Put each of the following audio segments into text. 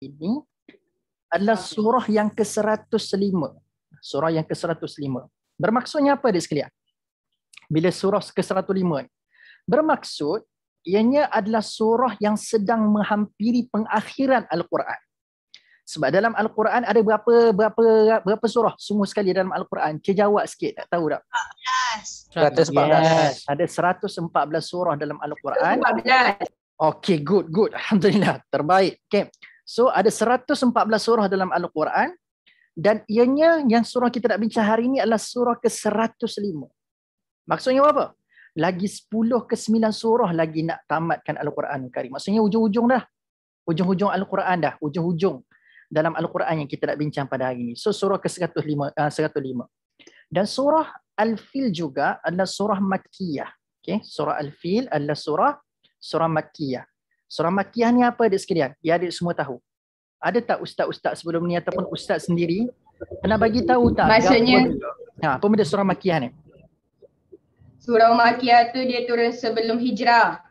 ini adalah surah yang ke-105. Surah yang ke-105. Bermaksudnya apa dia sekalian? Bila surah ke-105 bermaksud ianya adalah surah yang sedang menghampiri pengakhiran Al-Quran. Sebab dalam Al-Quran ada berapa surah semua sekali dalam Al-Quran? Jawab sikit, tak tahu tak? 114. Yes, ada 114 surah dalam Al-Quran. 114. Okay, good. Alhamdulillah, terbaik. Okay. So ada 114 surah dalam Al-Quran dan ianya yang surah kita nak bincang hari ini adalah surah ke-105. Maksudnya apa? Lagi 10 ke 9 surah lagi nak tamatkan Al-Quran Karim. Maksudnya hujung-hujung dah. Hujung-hujung Al-Quran dah. Hujung-hujung dalam Al-Quran yang kita nak bincang pada hari ini. So surah ke-105. Dan surah Al-Fil juga adalah surah Makkiyah. Okay? Surah Al-Fil adalah surah Makkiyah. Surah Makkiyah ni apa adik sekalian? Ya adik semua tahu. Ada tak ustaz-ustaz sebelum ni ataupun ustaz sendiri pernah bagi tahu tak? Maksudnya apa benda surah Makkiyah ni? Surah Makkiyah tu dia turun sebelum hijrah.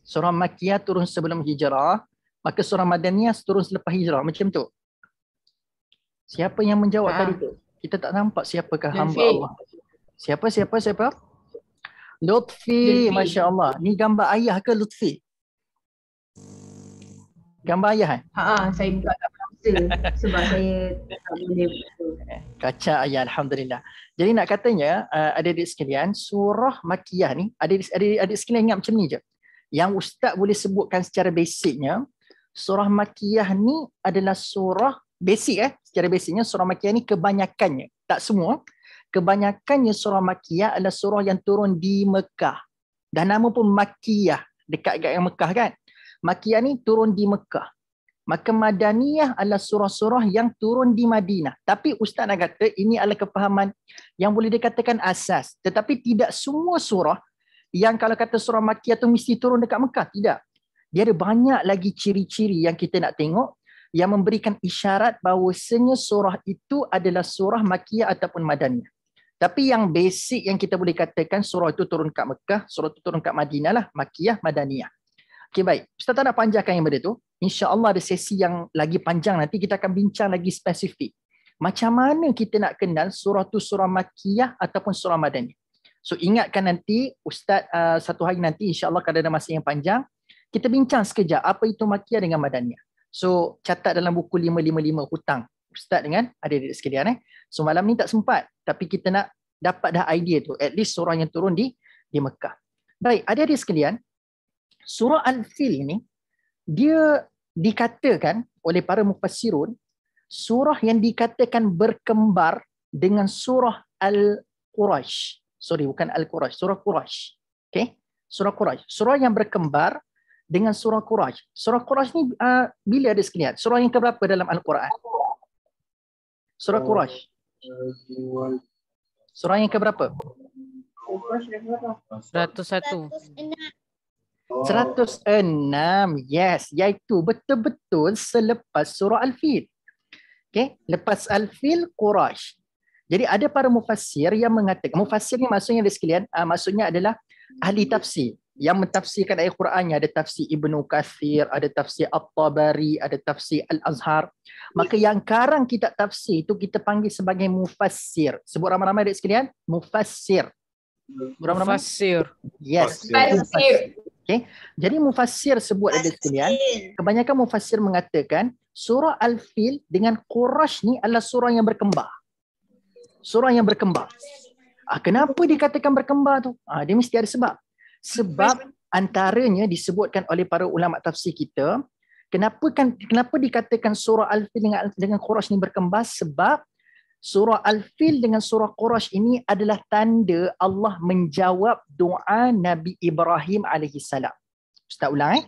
Surah Makkiyah turun sebelum hijrah, maka surah Madaniyah turun selepas hijrah. Macam tu. Siapa yang menjawab tadi tu? Kita tak nampak siapakah hamba Allah. Siapa? Lutfi. Masya Allah. Ni gambar ayah ke Lutfi? Gambar ayah Saya buka kat browser sebab saya tak boleh. Kaca ayah, Alhamdulillah. Jadi nak katanya adik-adik sekalian, surah Makkiyah ni, adik-adik sekalian ingat macam ni je. Yang ustaz boleh sebutkan secara basicnya, surah Makkiyah ni adalah surah basic secara basicnya surah Makkiyah ni kebanyakannya, tak semua, kebanyakannya surah Makkiyah adalah surah yang turun di Mekah. Dan nama pun Makkiyah, dekat Mekah kan. Makkiyah ni turun di Mekah. Maka Madaniyah adalah surah-surah yang turun di Madinah. Tapi ustaz nak kata ini adalah kefahaman yang boleh dikatakan asas. Tetapi tidak semua surah yang kalau kata surah Makkiyah tu mesti turun dekat Mekah. Tidak. Dia ada banyak lagi ciri-ciri yang kita nak tengok yang memberikan isyarat bahawasanya surah itu adalah surah Makkiyah ataupun Madaniyah. Tapi yang basic yang kita boleh katakan surah itu turun kat Mekah, surah itu turun kat Madinah lah, Makkiyah, Madaniyah. Okey, baik. Ustaz tak nak panjangkan yang benda tu. InsyaAllah ada sesi yang lagi panjang nanti kita akan bincang lagi spesifik. Macam mana kita nak kenal surah tu surah Makkiyah ataupun surah Madaniyah. So ingatkan nanti Ustaz satu hari nanti insyaAllah kalau ada masa yang panjang kita bincang sekejap apa itu Makkiyah dengan Madaniyah. So catat dalam buku 555 hutang Ustaz dengan adik-adik sekalian. So malam ni tak sempat tapi kita nak dapat dah idea tu. At least surah yang turun di Mekah. Baik, adik-adik sekalian, surah Al-Fil ini dia dikatakan oleh para mufassirun surah yang dikatakan berkembar dengan surah Al-Quraisy. Sorry, bukan Al-Quraisy, surah Quraisy. Okay? Surah Quraisy. Surah yang berkembar dengan surah Quraisy. Surah Quraisy ni bila ada sekalian? Surah yang keberapa dalam Al-Quran? Surah Quraisy. Surah yang keberapa? 101. 106, yes, iaitu betul-betul selepas surah Al-Fil. Okay, lepas Al-Fil, Quraisy. Jadi ada para mufassir yang mengatakan, mufassir ni maksudnya ada sekalian, maksudnya adalah ahli tafsir yang mentafsirkan ayat Qurannya. Ada tafsir Ibnu Katsir, ada tafsir At-Tabari, ada tafsir Al-Azhar. Maka yang karang kitab tafsir itu kita panggil sebagai mufassir. Sebut ramai-ramai adik sekalian, mufassir. Mufassir. Yes. Mufassir. Okay. Jadi mufassir sebut ada sekalian, kebanyakan mufassir mengatakan surah Al-Fil dengan Quraisy ni adalah surah yang berkembar. Surah yang berkembar. Kenapa dikatakan berkembar tu? Dia mesti ada sebab. Sebab antaranya disebutkan oleh para ulama tafsir kita, kenapa dikatakan surah Al-Fil dengan Quraisy ni berkembar? Sebab surah Al-Fil dengan surah Quraisy ini adalah tanda Allah menjawab doa Nabi Ibrahim alaihissalam. Ustaz ulang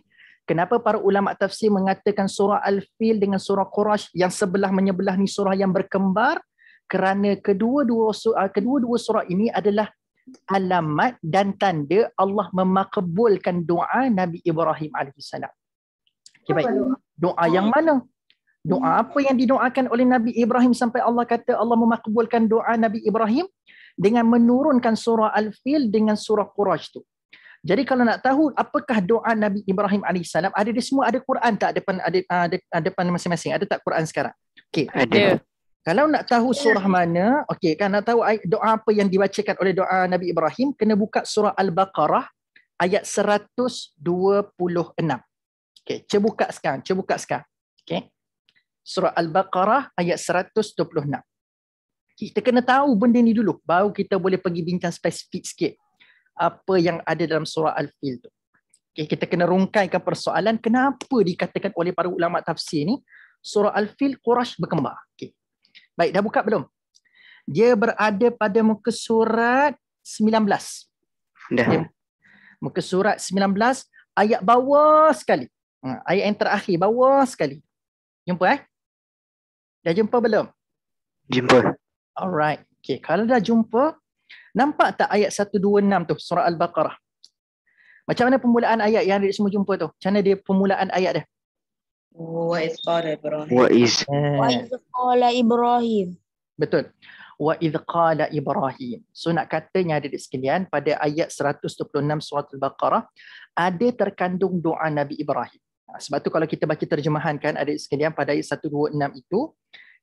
Kenapa para ulama tafsir mengatakan surah Al-Fil dengan surah Quraisy yang sebelah menyebelah ni surah yang berkembar? Kerana kedua-dua surah ini adalah alamat dan tanda Allah memakbulkan doa Nabi Ibrahim alaihissalam. Okay, baik. Doa yang mana? Doa apa yang didoakan oleh Nabi Ibrahim sampai Allah kata Allah memakbulkan doa Nabi Ibrahim dengan menurunkan surah Al-Fil dengan surah Quraisy tu. Jadi kalau nak tahu apakah doa Nabi Ibrahim alaihissalam, ada di semua, ada Quran tak depan masing-masing? Ada tak Quran sekarang? Okey. Ada. Kalau nak tahu surah mana, okey, kan nak tahu doa apa yang dibacakan oleh doa Nabi Ibrahim, kena buka surah Al-Baqarah ayat 126. Okey, cuba buka sekarang, Okey. Surah Al-Baqarah ayat 126. Kita kena tahu benda ni dulu, baru kita boleh pergi bincang spesifik sikit apa yang ada dalam surah Al-Fil tu. Okay, kita kena rungkaikan persoalan kenapa dikatakan oleh para ulama tafsir ni surah Al-Fil Quraisy berkembar. Okay. Baik, dah buka belum? Dia berada pada muka surat 19. Dah. Okay. Muka surat 19 ayat bawah sekali. Ayat yang terakhir bawah sekali. Jumpa Dah jumpa belum? Jumpa. Alright. Okay, kalau dah jumpa, nampak tak ayat 126 tu, surah Al-Baqarah? Macam mana permulaan ayat yang ada semua jumpa tu? Macam mana dia permulaan ayat dia? Wa iz qala Ibrahim. Wa iz qala Ibrahim. Betul. Wa idh qala Ibrahim. So nak katanya adik sekalian, pada ayat 126 surah Al-Baqarah ada terkandung doa Nabi Ibrahim. Sebab tu kalau kita baca terjemahan kan adik sekalian, pada ayat 126 itu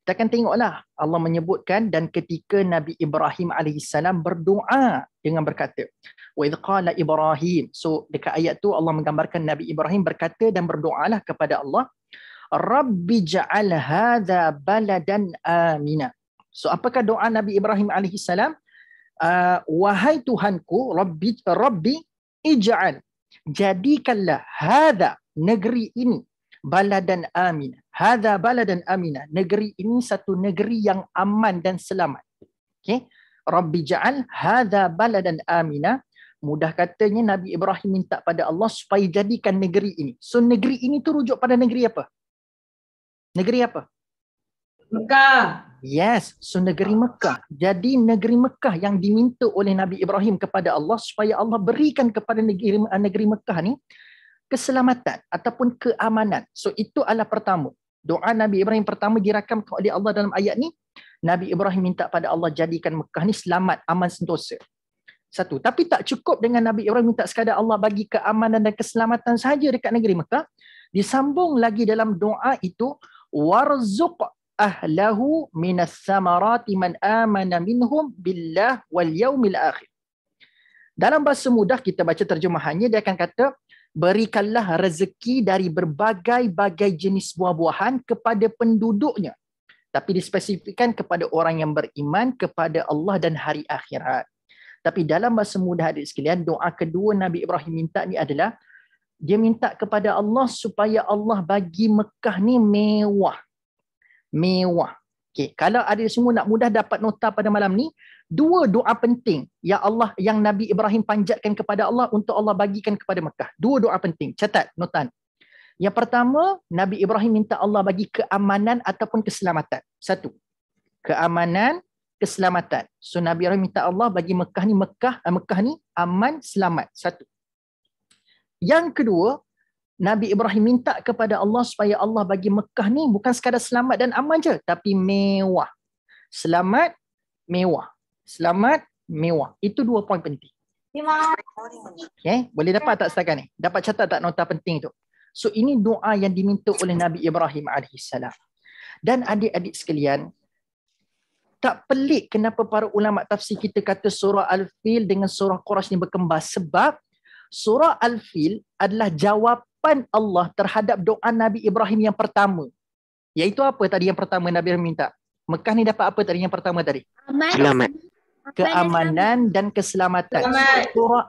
kita akan tengoklah Allah menyebutkan, dan ketika Nabi Ibrahim alaihissalam berdoa dengan berkata, wa idh qala Ibrahim. So dekat ayat tu Allah menggambarkan Nabi Ibrahim berkata dan berdoalah kepada Allah, Rabbi ja'al hadha baladan amina. So apakah doa Nabi Ibrahim alaihissalam? Wahai Tuhanku, Rabbi ij'al, jadikanlah hadha, negeri ini, baladan amina. Hadha baladan amina. Negeri ini satu negeri yang aman dan selamat. Okey. Rabbi ja'al hadha baladan amina. Mudah katanya Nabi Ibrahim minta pada Allah supaya jadikan negeri ini. So negeri ini tu rujuk pada negeri apa? Negeri apa? Mekah. Yes, so negeri Mekah. Jadi negeri Mekah yang diminta oleh Nabi Ibrahim kepada Allah supaya Allah berikan kepada negeri Mekah ni keselamatan ataupun keamanan. So itu adalah pertama. Doa Nabi Ibrahim pertama dirakamkan oleh Allah dalam ayat ni. Nabi Ibrahim minta pada Allah jadikan Mekah ni selamat, aman, sentosa. Satu. Tapi tak cukup dengan Nabi Ibrahim minta sekadar Allah bagi keamanan dan keselamatan sahaja dekat negeri Mekah. Disambung lagi dalam doa itu, warzuq ahlahu minas samarati man amana minhum billah wal yaumil akhir. Dalam bahasa mudah kita baca terjemahannya, dia akan kata, berikanlah rezeki dari berbagai-bagai jenis buah-buahan kepada penduduknya. Tapi dispesifikkan kepada orang yang beriman kepada Allah dan hari akhirat. Tapi dalam bahasa mudah adik sekalian, doa kedua Nabi Ibrahim minta ni adalah, dia minta kepada Allah supaya Allah bagi Mekah ni mewah. Mewah. Okay. Kalau ada semua nak mudah dapat nota pada malam ni, dua doa penting yang Nabi Ibrahim panjatkan kepada Allah untuk Allah bagikan kepada Mekah. Dua doa penting. Catat notan. Yang pertama, Nabi Ibrahim minta Allah bagi keamanan ataupun keselamatan. Satu. Keamanan, keselamatan. So Nabi Ibrahim minta Allah bagi Mekah ni aman, selamat. Satu. Yang kedua, Nabi Ibrahim minta kepada Allah supaya Allah bagi Mekah ni bukan sekadar selamat dan aman je, tapi mewah. Selamat, mewah. Selamat, mewah. Itu dua poin penting. Okay? Boleh dapat tak setakat ni? Dapat catat tak nota penting tu? So ini doa yang diminta oleh Nabi Ibrahim alaihissalam. Dan adik-adik sekalian, tak pelik kenapa para ulama tafsir kita kata surah Al-Fil dengan surah Quraisy ni berkembar, sebab surah Al-Fil adalah jawapan Allah terhadap doa Nabi Ibrahim yang pertama. Iaitu apa tadi yang pertama Nabi Ibrahim minta? Mekah ni dapat apa tadi yang pertama tadi? Selamat. Keamanan dan keselamatan. Surah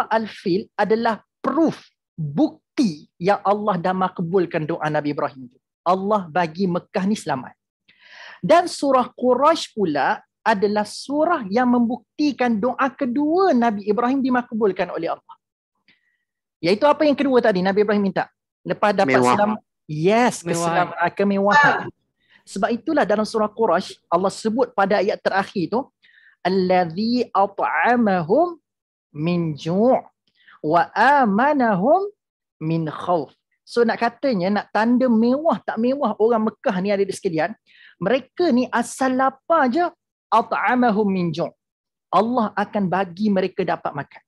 Al-Fil adalah proof, bukti yang Allah dah makbulkan doa Nabi Ibrahim itu. Allah bagi Mekah ni selamat. Dan surah Quraisy pula adalah surah yang membuktikan doa kedua Nabi Ibrahim dimakbulkan oleh Allah. Iaitu apa yang kedua tadi Nabi Ibrahim minta? Lepas dapat selamat. Yes, kemewahan. Sebab itulah dalam surah Quraisy Allah sebut pada ayat terakhir tu, allazi at'amahum min ju' wa amanahum min khauf. So nak katanya, nak tanda mewah tak mewah orang Mekah ni ada di sekalian, mereka ni asal lapar je, at'amahum min ju'. Allah akan bagi mereka dapat makan.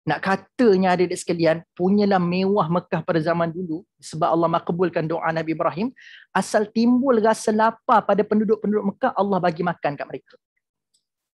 Nak katanya adik-adik sekalian, punyalah mewah Mekah pada zaman dulu sebab Allah makbulkan doa Nabi Ibrahim. Asal timbul rasa lapar pada penduduk-penduduk Mekah, Allah bagi makan kat mereka.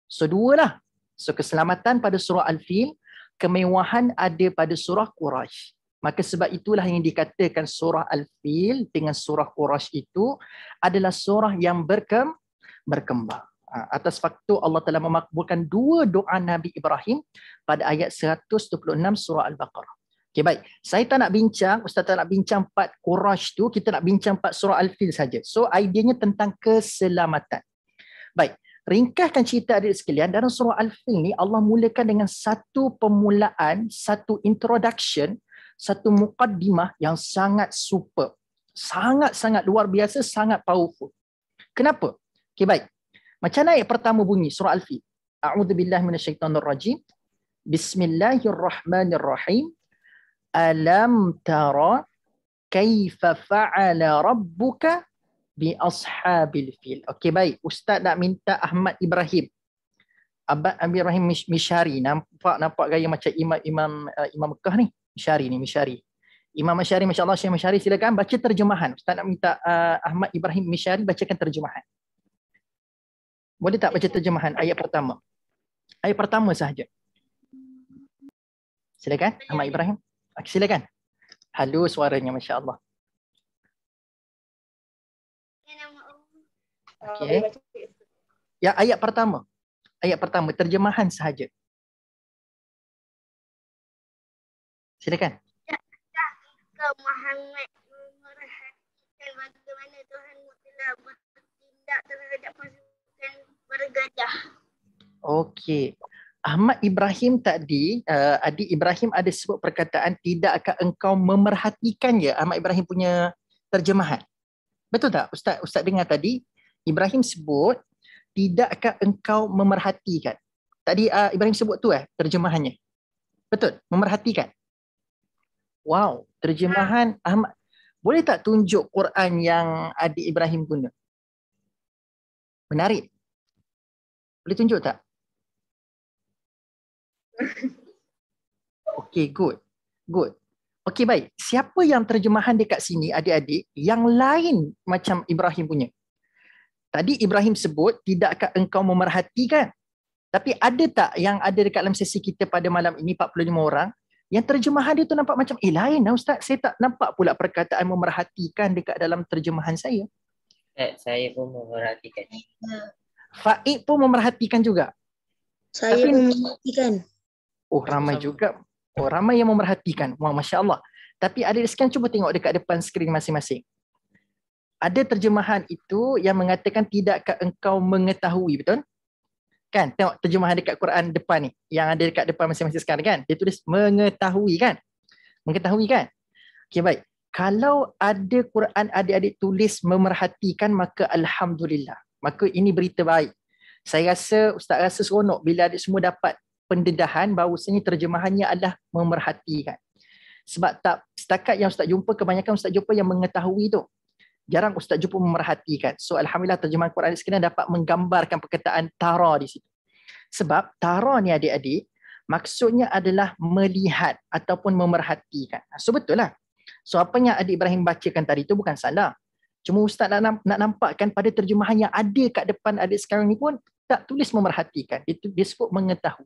So dua lah. So keselamatan pada surah Al-Fil, kemewahan ada pada surah Quraisy. Maka sebab itulah yang dikatakan surah Al-Fil dengan surah Quraisy itu adalah surah yang berkembang. Atas faktor Allah telah memakbulkan dua doa Nabi Ibrahim pada ayat 126 surah Al-Baqarah. Okay, baik. Saya tak nak bincang, Ustaz tak nak bincang part Quraisy tu, kita nak bincang part surah Al-Fil saja. So idenya tentang keselamatan. Baik. Ringkaskan cerita adik sekalian, dalam surah Al-Fil ni Allah mulakan dengan satu permulaan, satu introduction, satu muqaddimah yang sangat super. Sangat-sangat luar biasa, sangat powerful. Kenapa? Okay, baik. Macam ayat pertama bunyi surah Al-Fil. A'udzubillahi minasyaitonirrajim. Bismillahirrahmanirrahim. Alam tara kaifa fa'ala rabbuka bi ashabil fil. Okey, baik. Ustaz nak minta Ahmad Ibrahim. Abad Ibrahim Mishari. Nampak gaya macam Imam Mekah ni. Mishari. Imam Mishari, masya-Allah, Syekh Mishari, silakan baca terjemahan. Ustaz nak minta Ahmad Ibrahim Mishari bacakan terjemahan. Boleh tak baca terjemahan ayat pertama? Ayat pertama sahaja. Silakan Ahmad Ibrahim. Silakan. Halo suaranya, masya-Allah. Okey. Ya, ayat pertama. Ayat pertama terjemahan sahaja. Silakan. Muhammad memerhatikan bagaimana Tuhanmu telah bertindak terhadap pasukan bergajah. Okey. Ahmad Ibrahim tadi, adik Ibrahim ada sebut perkataan tidakkah engkau memerhatikan ya, Ahmad Ibrahim punya terjemahan. Betul tak? Ustaz dengar tadi Ibrahim sebut tidakkah engkau memerhatikan. Tadi Ibrahim sebut tu terjemahannya. Betul? Memerhatikan. Wow, terjemahan Ahmad. Boleh tak tunjuk Quran yang adik Ibrahim guna? Menarik. Boleh tunjuk tak? Okay, good. Okay, baik. Siapa yang terjemahan dekat sini adik-adik yang lain macam Ibrahim punya? Tadi Ibrahim sebut, tidakkah engkau memerhatikan? Tapi ada tak yang ada dekat dalam sesi kita pada malam ini 45 orang yang terjemahan dia tu nampak macam lain lah Ustaz. Saya tak nampak pula perkataan memerhatikan dekat dalam terjemahan saya. Saya pun memerhatikan. Faik pun memerhatikan juga. Saya memerhatikan. Oh, ramai juga. Oh, ramai yang memerhatikan. Wah, Masya Allah. Tapi adik sekian cuba tengok dekat depan skrin masing-masing. Ada terjemahan itu yang mengatakan tidakkah engkau mengetahui, betul? Kan? Tengok terjemahan dekat Quran depan ni. Yang ada dekat depan masing-masing sekarang kan? Dia tulis mengetahui kan? Mengetahui kan? Okey, baik. Kalau ada Quran adik-adik tulis memerhatikan, maka Alhamdulillah. Maka ini berita baik. Saya rasa, Ustaz rasa seronok bila adik semua dapat pendedahan bahawasanya terjemahannya adalah memerhatikan. Sebab tak setakat yang Ustaz jumpa, kebanyakan Ustaz jumpa yang mengetahui tu. Jarang Ustaz jumpa memerhatikan. So Alhamdulillah terjemahan Quran sekarang dapat menggambarkan perkataan tara di situ. Sebab tara ni adik-adik, maksudnya adalah melihat ataupun memerhatikan. So betul lah. So apa yang adik Ibrahim bacakan tadi tu bukan salah. Cuma Ustaz nak nampakkan pada terjemahan yang ada kat depan adik sekarang ni pun tak tulis memerhatikan. Itu dia sebut mengetahui.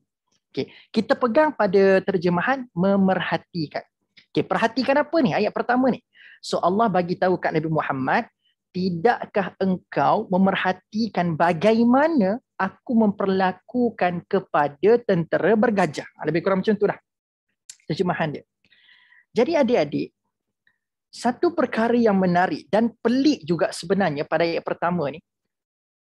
Okay. Kita pegang pada terjemahan memerhatikan. Okay, perhatikan apa ni? Ayat pertama ni. So Allah bagi tahu kat Nabi Muhammad, tidakkah engkau memerhatikan bagaimana aku memperlakukan kepada tentera bergajah? Lebih kurang macam tu dah terjemahan dia. Jadi adik-adik, satu perkara yang menarik dan pelik juga sebenarnya pada ayat pertama ni,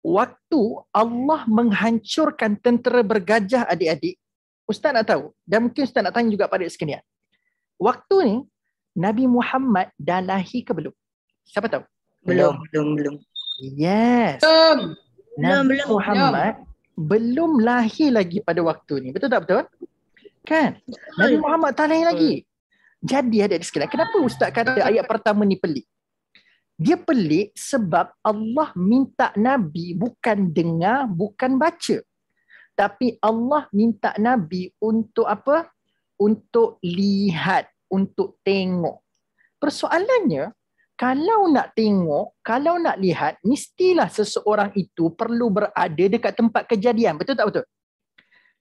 waktu Allah menghancurkan tentera bergajah adik-adik, Ustaz nak tahu dan mungkin Ustaz nak tanya juga pada adik sekalian. Waktu ni Nabi Muhammad dah lahir ke belum? Siapa tahu? Belum. Yes. Nabi Muhammad belum lahir lagi pada waktu ni. Betul tak betul? Kan? Nabi Muhammad tak lahir lagi. Jadi adik-adik sekalian, kenapa Ustaz kata ayat pertama ni pelik? Dia pelik sebab Allah minta Nabi bukan dengar, bukan baca. Tapi Allah minta Nabi untuk apa? untuk lihat, untuk tengok. Persoalannya, kalau nak tengok, kalau nak lihat, mestilah seseorang itu perlu berada dekat tempat kejadian. Betul tak betul?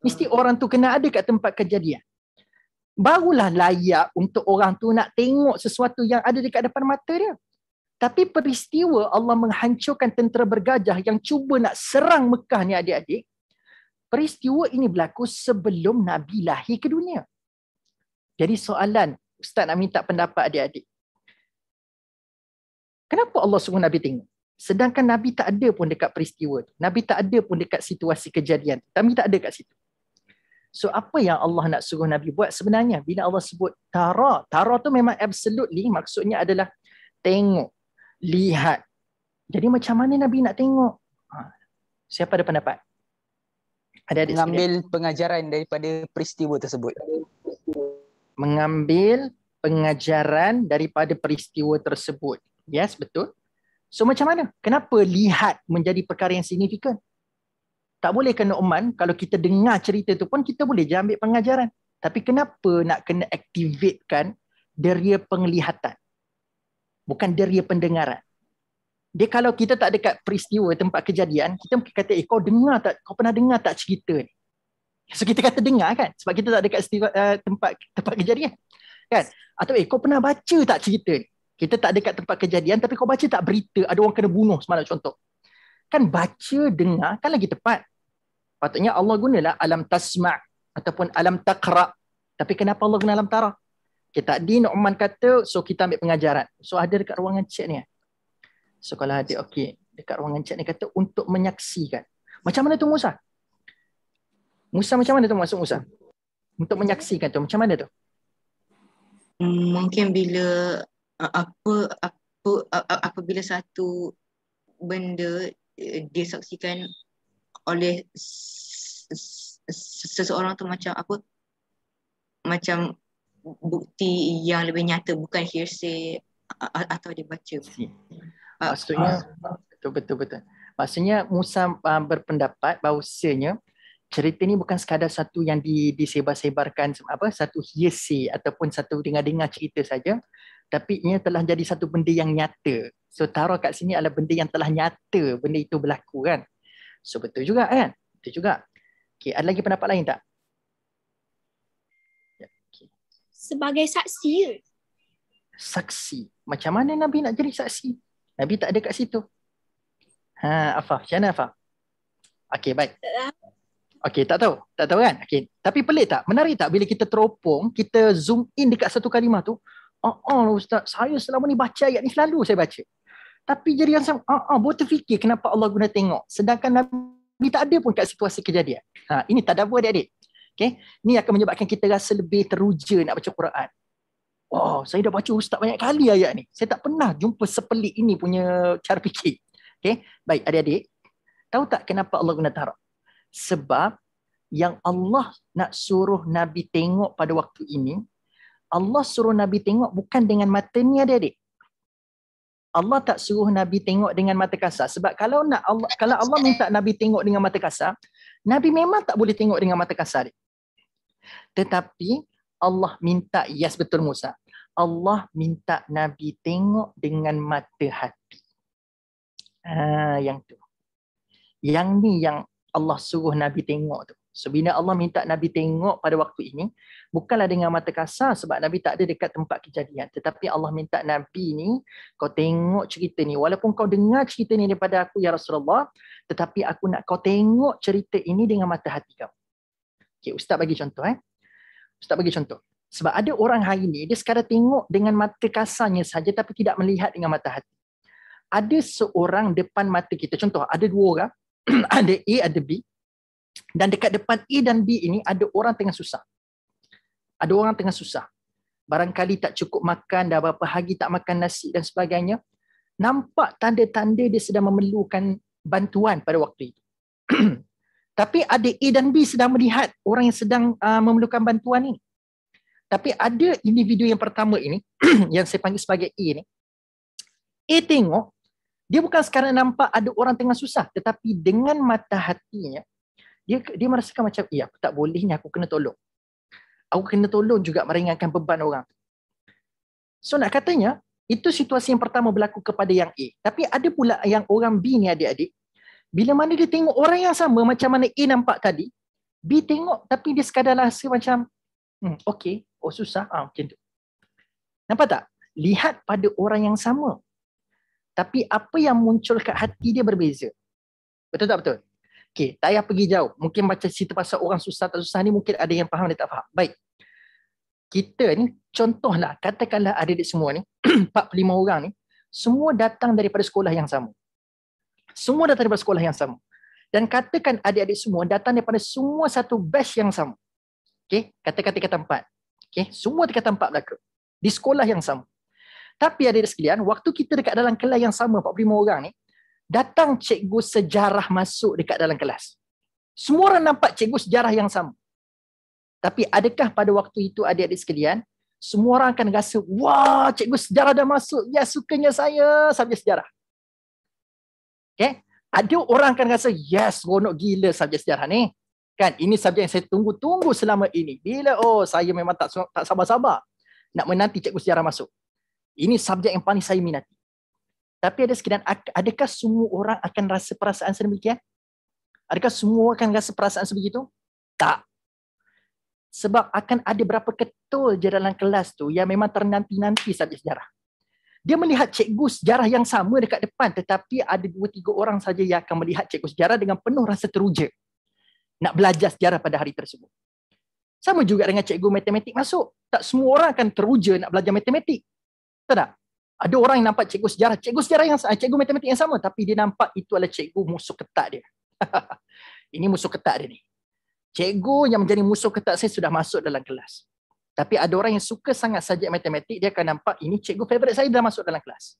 Mesti orang tu kena ada kat tempat kejadian. Barulah layak untuk orang tu nak tengok sesuatu yang ada dekat depan mata dia. Tapi peristiwa Allah menghancurkan tentera bergajah yang cuba nak serang Mekah ni adik-adik, peristiwa ini berlaku sebelum Nabi lahir ke dunia. Jadi soalan, Ustaz nak minta pendapat adik-adik. Kenapa Allah suruh Nabi tengok? Sedangkan Nabi tak ada pun dekat peristiwa tu. Nabi tak ada pun dekat situasi kejadian tu. Nabi tak ada kat situ. So apa yang Allah nak suruh Nabi buat sebenarnya? Bila Allah sebut tara. Tara tu memang absolutely maksudnya adalah tengok, lihat. Jadi macam mana Nabi nak tengok? Siapa ada pendapat? Adik-adik mengambil pengajaran daripada peristiwa tersebut. Mengambil pengajaran daripada peristiwa tersebut. Yes, betul. So macam mana? Kenapa lihat menjadi perkara yang signifikan? Tak boleh kena Nu'man, kalau kita dengar cerita tu pun kita boleh je ambil pengajaran. Tapi kenapa nak kena activatekan deria penglihatan? Bukan deria pendengaran. Dia kalau kita tak dekat peristiwa tempat kejadian, kita mungkin kata, kau dengar tak? Kau pernah dengar tak cerita ni? So kita kata dengar kan? Sebab kita tak dekat tempat kejadian. Kan? Atau kau pernah baca tak cerita ni? Kita tak dekat tempat kejadian, tapi kau baca tak berita ada orang kena bunuh semalam contoh. Kan baca, dengar kan lagi tepat. Patutnya Allah gunalah alam tasma' ataupun alam taqra'. Tapi kenapa Allah guna alam tara? Okay, tadi Nu'man kata, so kita ambil pengajaran. So ada dekat ruangan chat ni. So kalau ada, okey, dekat ruangan chat ni kata untuk menyaksikan. Macam mana tu Musa? Musa macam mana tu masuk Musa? Untuk menyaksikan tu, macam mana tu? Mungkin bila apabila satu benda disaksikan oleh seseorang tu macam apa, macam bukti yang lebih nyata, bukan hearsay atau dibaca. Maksudnya betul. Maksudnya Musa berpendapat bahawasanya cerita ni bukan sekadar satu yang disebar-sebarkan, satu hearsay ataupun satu dengar-dengar cerita saja, tapi ia telah jadi satu benda yang nyata. So taruh kat sini adalah benda yang telah nyata, benda itu berlaku kan. So betul juga kan? Betul juga. Okay, ada lagi pendapat lain tak? Ya, okay. Sebagai saksi. Saksi. Macam mana Nabi nak jadi saksi? Nabi tak ada kat situ. Afaf. Macam mana Afaf? Okay, baik. Okay, tak tahu kan? Okay. Tapi pelik tak? Menarik tak bila kita teropong, kita zoom in dekat satu kalimah tu? Ustaz, saya selama ni baca ayat ni selalu saya baca. Tapi jadi yang boleh terfikir kenapa Allah guna tengok. Sedangkan Nabi tak ada pun kat situasi kejadian. Ini tadabbur adik-adik. Okay? Ni akan menyebabkan kita rasa lebih teruja nak baca Quran. Wow, saya dah baca Ustaz banyak kali ayat ni. Saya tak pernah jumpa sepelik ini punya cara fikir. Okay? Baik adik-adik. Tahu tak kenapa Allah guna tarak? Sebab yang Allah nak suruh Nabi tengok pada waktu ini, Allah suruh Nabi tengok bukan dengan mata ni adik-adik. Allah tak suruh Nabi tengok dengan mata kasar. Sebab kalau Allah minta Nabi tengok dengan mata kasar, Nabi memang tak boleh tengok dengan mata kasar. Tetapi Allah minta, yes betul Musa, Allah minta Nabi tengok dengan mata hati. Yang tu. Yang ni yang Allah suruh Nabi tengok tu. So bila Allah minta Nabi tengok pada waktu ini, bukanlah dengan mata kasar sebab Nabi tak ada dekat tempat kejadian. Tetapi Allah minta Nabi ni, kau tengok cerita ni. Walaupun kau dengar cerita ni daripada aku ya Rasulullah, tetapi aku nak kau tengok cerita ini dengan mata hati kau. Okay, Ustaz bagi contoh. Ustaz bagi contoh. Sebab ada orang hari ni, dia sekadar tengok dengan mata kasarnya saja tapi tidak melihat dengan mata hati. Ada seorang depan mata kita. Contoh, ada dua orang. Ada A, ada B. Dan dekat depan A dan B ini ada orang tengah susah. Ada orang tengah susah. Barangkali tak cukup makan, dah berapa hari tak makan nasi dan sebagainya. Nampak tanda-tanda dia sedang memerlukan bantuan pada waktu itu. Tapi ada A dan B sedang melihat orang yang sedang memerlukan bantuan ini. Tapi ada individu yang pertama ini, yang saya panggil sebagai A ni. A tengok, dia bukan sekarang nampak ada orang tengah susah. Tetapi dengan mata hatinya, dia merasakan macam, aku tak boleh ni, aku kena tolong. Aku kena tolong juga meringankan beban orang. So nak katanya, itu situasi yang pertama berlaku kepada yang A. Tapi ada pula yang orang B ni adik-adik. Bila mana dia tengok orang yang sama macam mana A nampak tadi, B tengok tapi dia sekadar rasa macam, okey, susah, macam tu. Nampak tak? Lihat pada orang yang sama. Tapi apa yang muncul kat hati dia berbeza. Betul tak betul? Okey, tak payah pergi jauh. Mungkin macam cerita pasal orang susah tak susah ni mungkin ada yang faham, ada tak faham. Baik. Kita ni, contohlah, katakanlah adik-adik semua ni, 45 orang ni, semua datang daripada sekolah yang sama. Semua datang daripada sekolah yang sama. Dan katakan adik-adik semua datang daripada semua satu batch yang sama. Okey, kata-kata tingkatan 4. Okey, semua tingkatan 4 belaka. Di sekolah yang sama. Tapi adik-adik sekalian, waktu kita dekat dalam kelas yang sama, 45 orang ni, datang cikgu sejarah masuk dekat dalam kelas. Semua orang nampak cikgu sejarah yang sama. Tapi adakah pada waktu itu adik-adik sekalian, semua orang akan rasa, wah, cikgu sejarah dah masuk. Ya, sukanya saya subjek sejarah. Okay? Ada orang akan rasa, yes, seronok gila subjek sejarah ni. Kan, ini subjek yang saya tunggu-tunggu selama ini. Bila, saya memang tak sabar-sabar nak menanti cikgu sejarah masuk. Ini subjek yang paling saya minati. Tapi ada sekalian, adakah semua orang akan rasa perasaan sedemikian? Adakah semua akan rasa perasaan sebegitu? Tak. Sebab akan ada berapa ketul je dalam kelas tu yang memang ternanti-nanti subjek sejarah. Dia melihat cikgu sejarah yang sama dekat depan, tetapi ada 2-3 orang saja yang akan melihat cikgu sejarah dengan penuh rasa teruja nak belajar sejarah pada hari tersebut. Sama juga dengan cikgu matematik masuk. Tak semua orang akan teruja nak belajar matematik. Betul tak? Ada orang yang nampak cikgu sejarah yang cikgu matematik yang sama, tapi dia nampak itu adalah cikgu musuh ketat dia. Ini musuh ketat dia ni. Cikgu yang menjadi musuh ketat saya sudah masuk dalam kelas. Tapi ada orang yang suka sangat subjek matematik, dia akan nampak ini cikgu favourite saya dah masuk dalam kelas.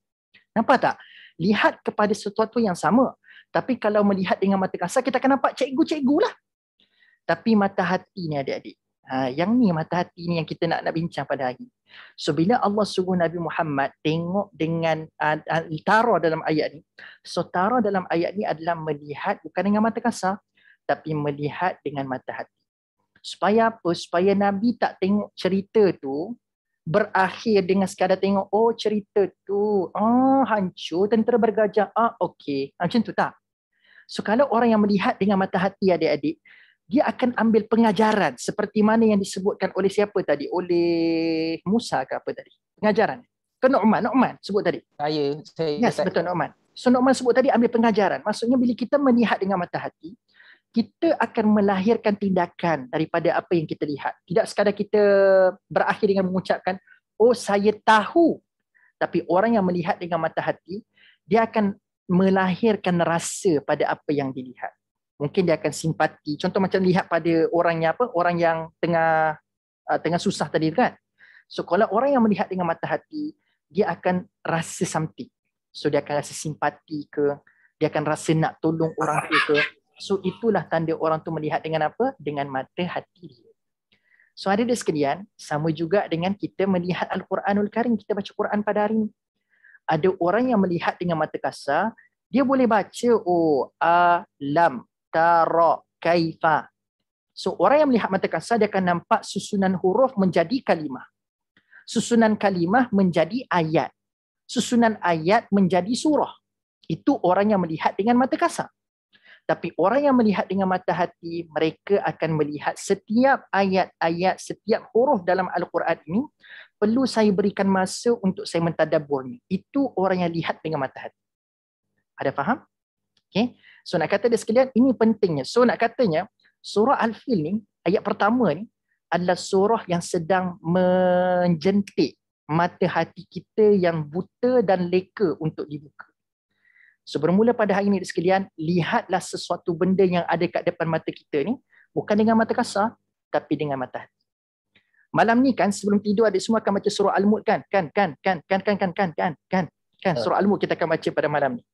Nampak tak? Lihat kepada sesuatu yang sama. Tapi kalau melihat dengan mata kasar, kita akan nampak cikgu-cikgu lah. Tapi mata hati ni adik-adik. Yang ni mata hati ni yang kita nak bincang pada hari. So bila Allah suruh Nabi Muhammad tengok dengan tara dalam ayat ni. So tara dalam ayat ni adalah melihat bukan dengan mata kasar, tapi melihat dengan mata hati. Supaya apa? Supaya Nabi tak tengok cerita tu berakhir dengan sekadar tengok, cerita tu, hancur, tentera bergajah, okey. Macam tu tak? So kalau orang yang melihat dengan mata hati adik-adik, dia akan ambil pengajaran seperti mana yang disebutkan oleh siapa tadi? Oleh Musa ke apa tadi? Pengajaran. Ke Nu'man sebut tadi. Saya Yes, betul Nu'man. So Nu'man sebut tadi ambil pengajaran. Maksudnya bila kita melihat dengan mata hati, kita akan melahirkan tindakan daripada apa yang kita lihat. Tidak sekadar kita berakhir dengan mengucapkan, saya tahu. Tapi orang yang melihat dengan mata hati, dia akan melahirkan rasa pada apa yang dilihat. Mungkin dia akan simpati. Contoh macam lihat pada orangnya apa? Orang yang tengah susah tadi kan. So kalau orang yang melihat dengan mata hati, dia akan rasa something. So dia akan rasa simpati ke, dia akan rasa nak tolong orang tu ke. So itulah tanda orang tu melihat dengan apa? Dengan mata hati dia. So adik-adik sekalian, sama juga dengan kita melihat Al-Quranul Karim, kita baca Quran pada hari ini. Ada orang yang melihat dengan mata kasar, dia boleh baca, alam, tara, kaifa. So orang yang melihat mata kasar, dia akan nampak susunan huruf menjadi kalimah. Susunan kalimah menjadi ayat. Susunan ayat menjadi surah. Itu orang yang melihat dengan mata kasar. Tapi orang yang melihat dengan mata hati, mereka akan melihat setiap ayat-ayat, setiap huruf dalam Al-Quran ini, perlu saya berikan masa untuk saya mentadaburnya. Itu orang yang lihat dengan mata hati. Ada faham? Okay. So nak kata dia sekalian, ini pentingnya. So nak katanya, surah Al-Fil ni, ayat pertama ni, adalah surah yang sedang menjentik mata hati kita yang buta dan leka untuk dibuka. So bermula pada hari ini sekalian, lihatlah sesuatu benda yang ada kat depan mata kita ni, bukan dengan mata kasar, tapi dengan mata hati. Malam ni kan, sebelum tidur adik semua akan baca surah Al-Mulk kan? Surah Al-Mulk kita akan baca pada malam ni.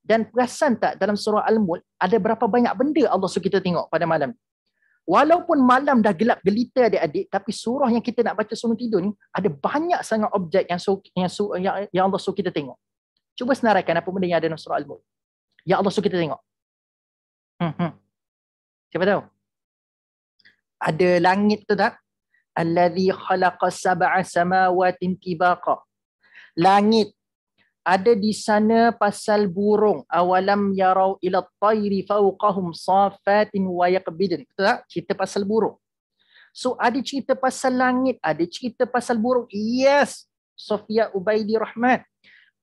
Dan perasan tak dalam surah Al-Mulk, ada berapa banyak benda Allah suruh kita tengok pada malam ni. Walaupun malam dah gelap gelita adik-adik, tapi surah yang kita nak baca sebelum tidur ni, ada banyak sangat objek yang Allah suruh kita tengok. Cuba senaraikan apa benda yang ada dalam surah Al-Mulk yang Allah suruh kita tengok. Siapa tahu? Ada langit tu tak? Alladhi khalaqa sab'a samawatin tibaqa. Langit. Ada di sana pasal burung. Awalam yarau ila at-tayri fawqahum safatin wa yaqbidun. Betul tak? Cerita pasal burung. So ada cerita pasal langit, ada cerita pasal burung. Yes. Sofia Ubaidi Rahmat.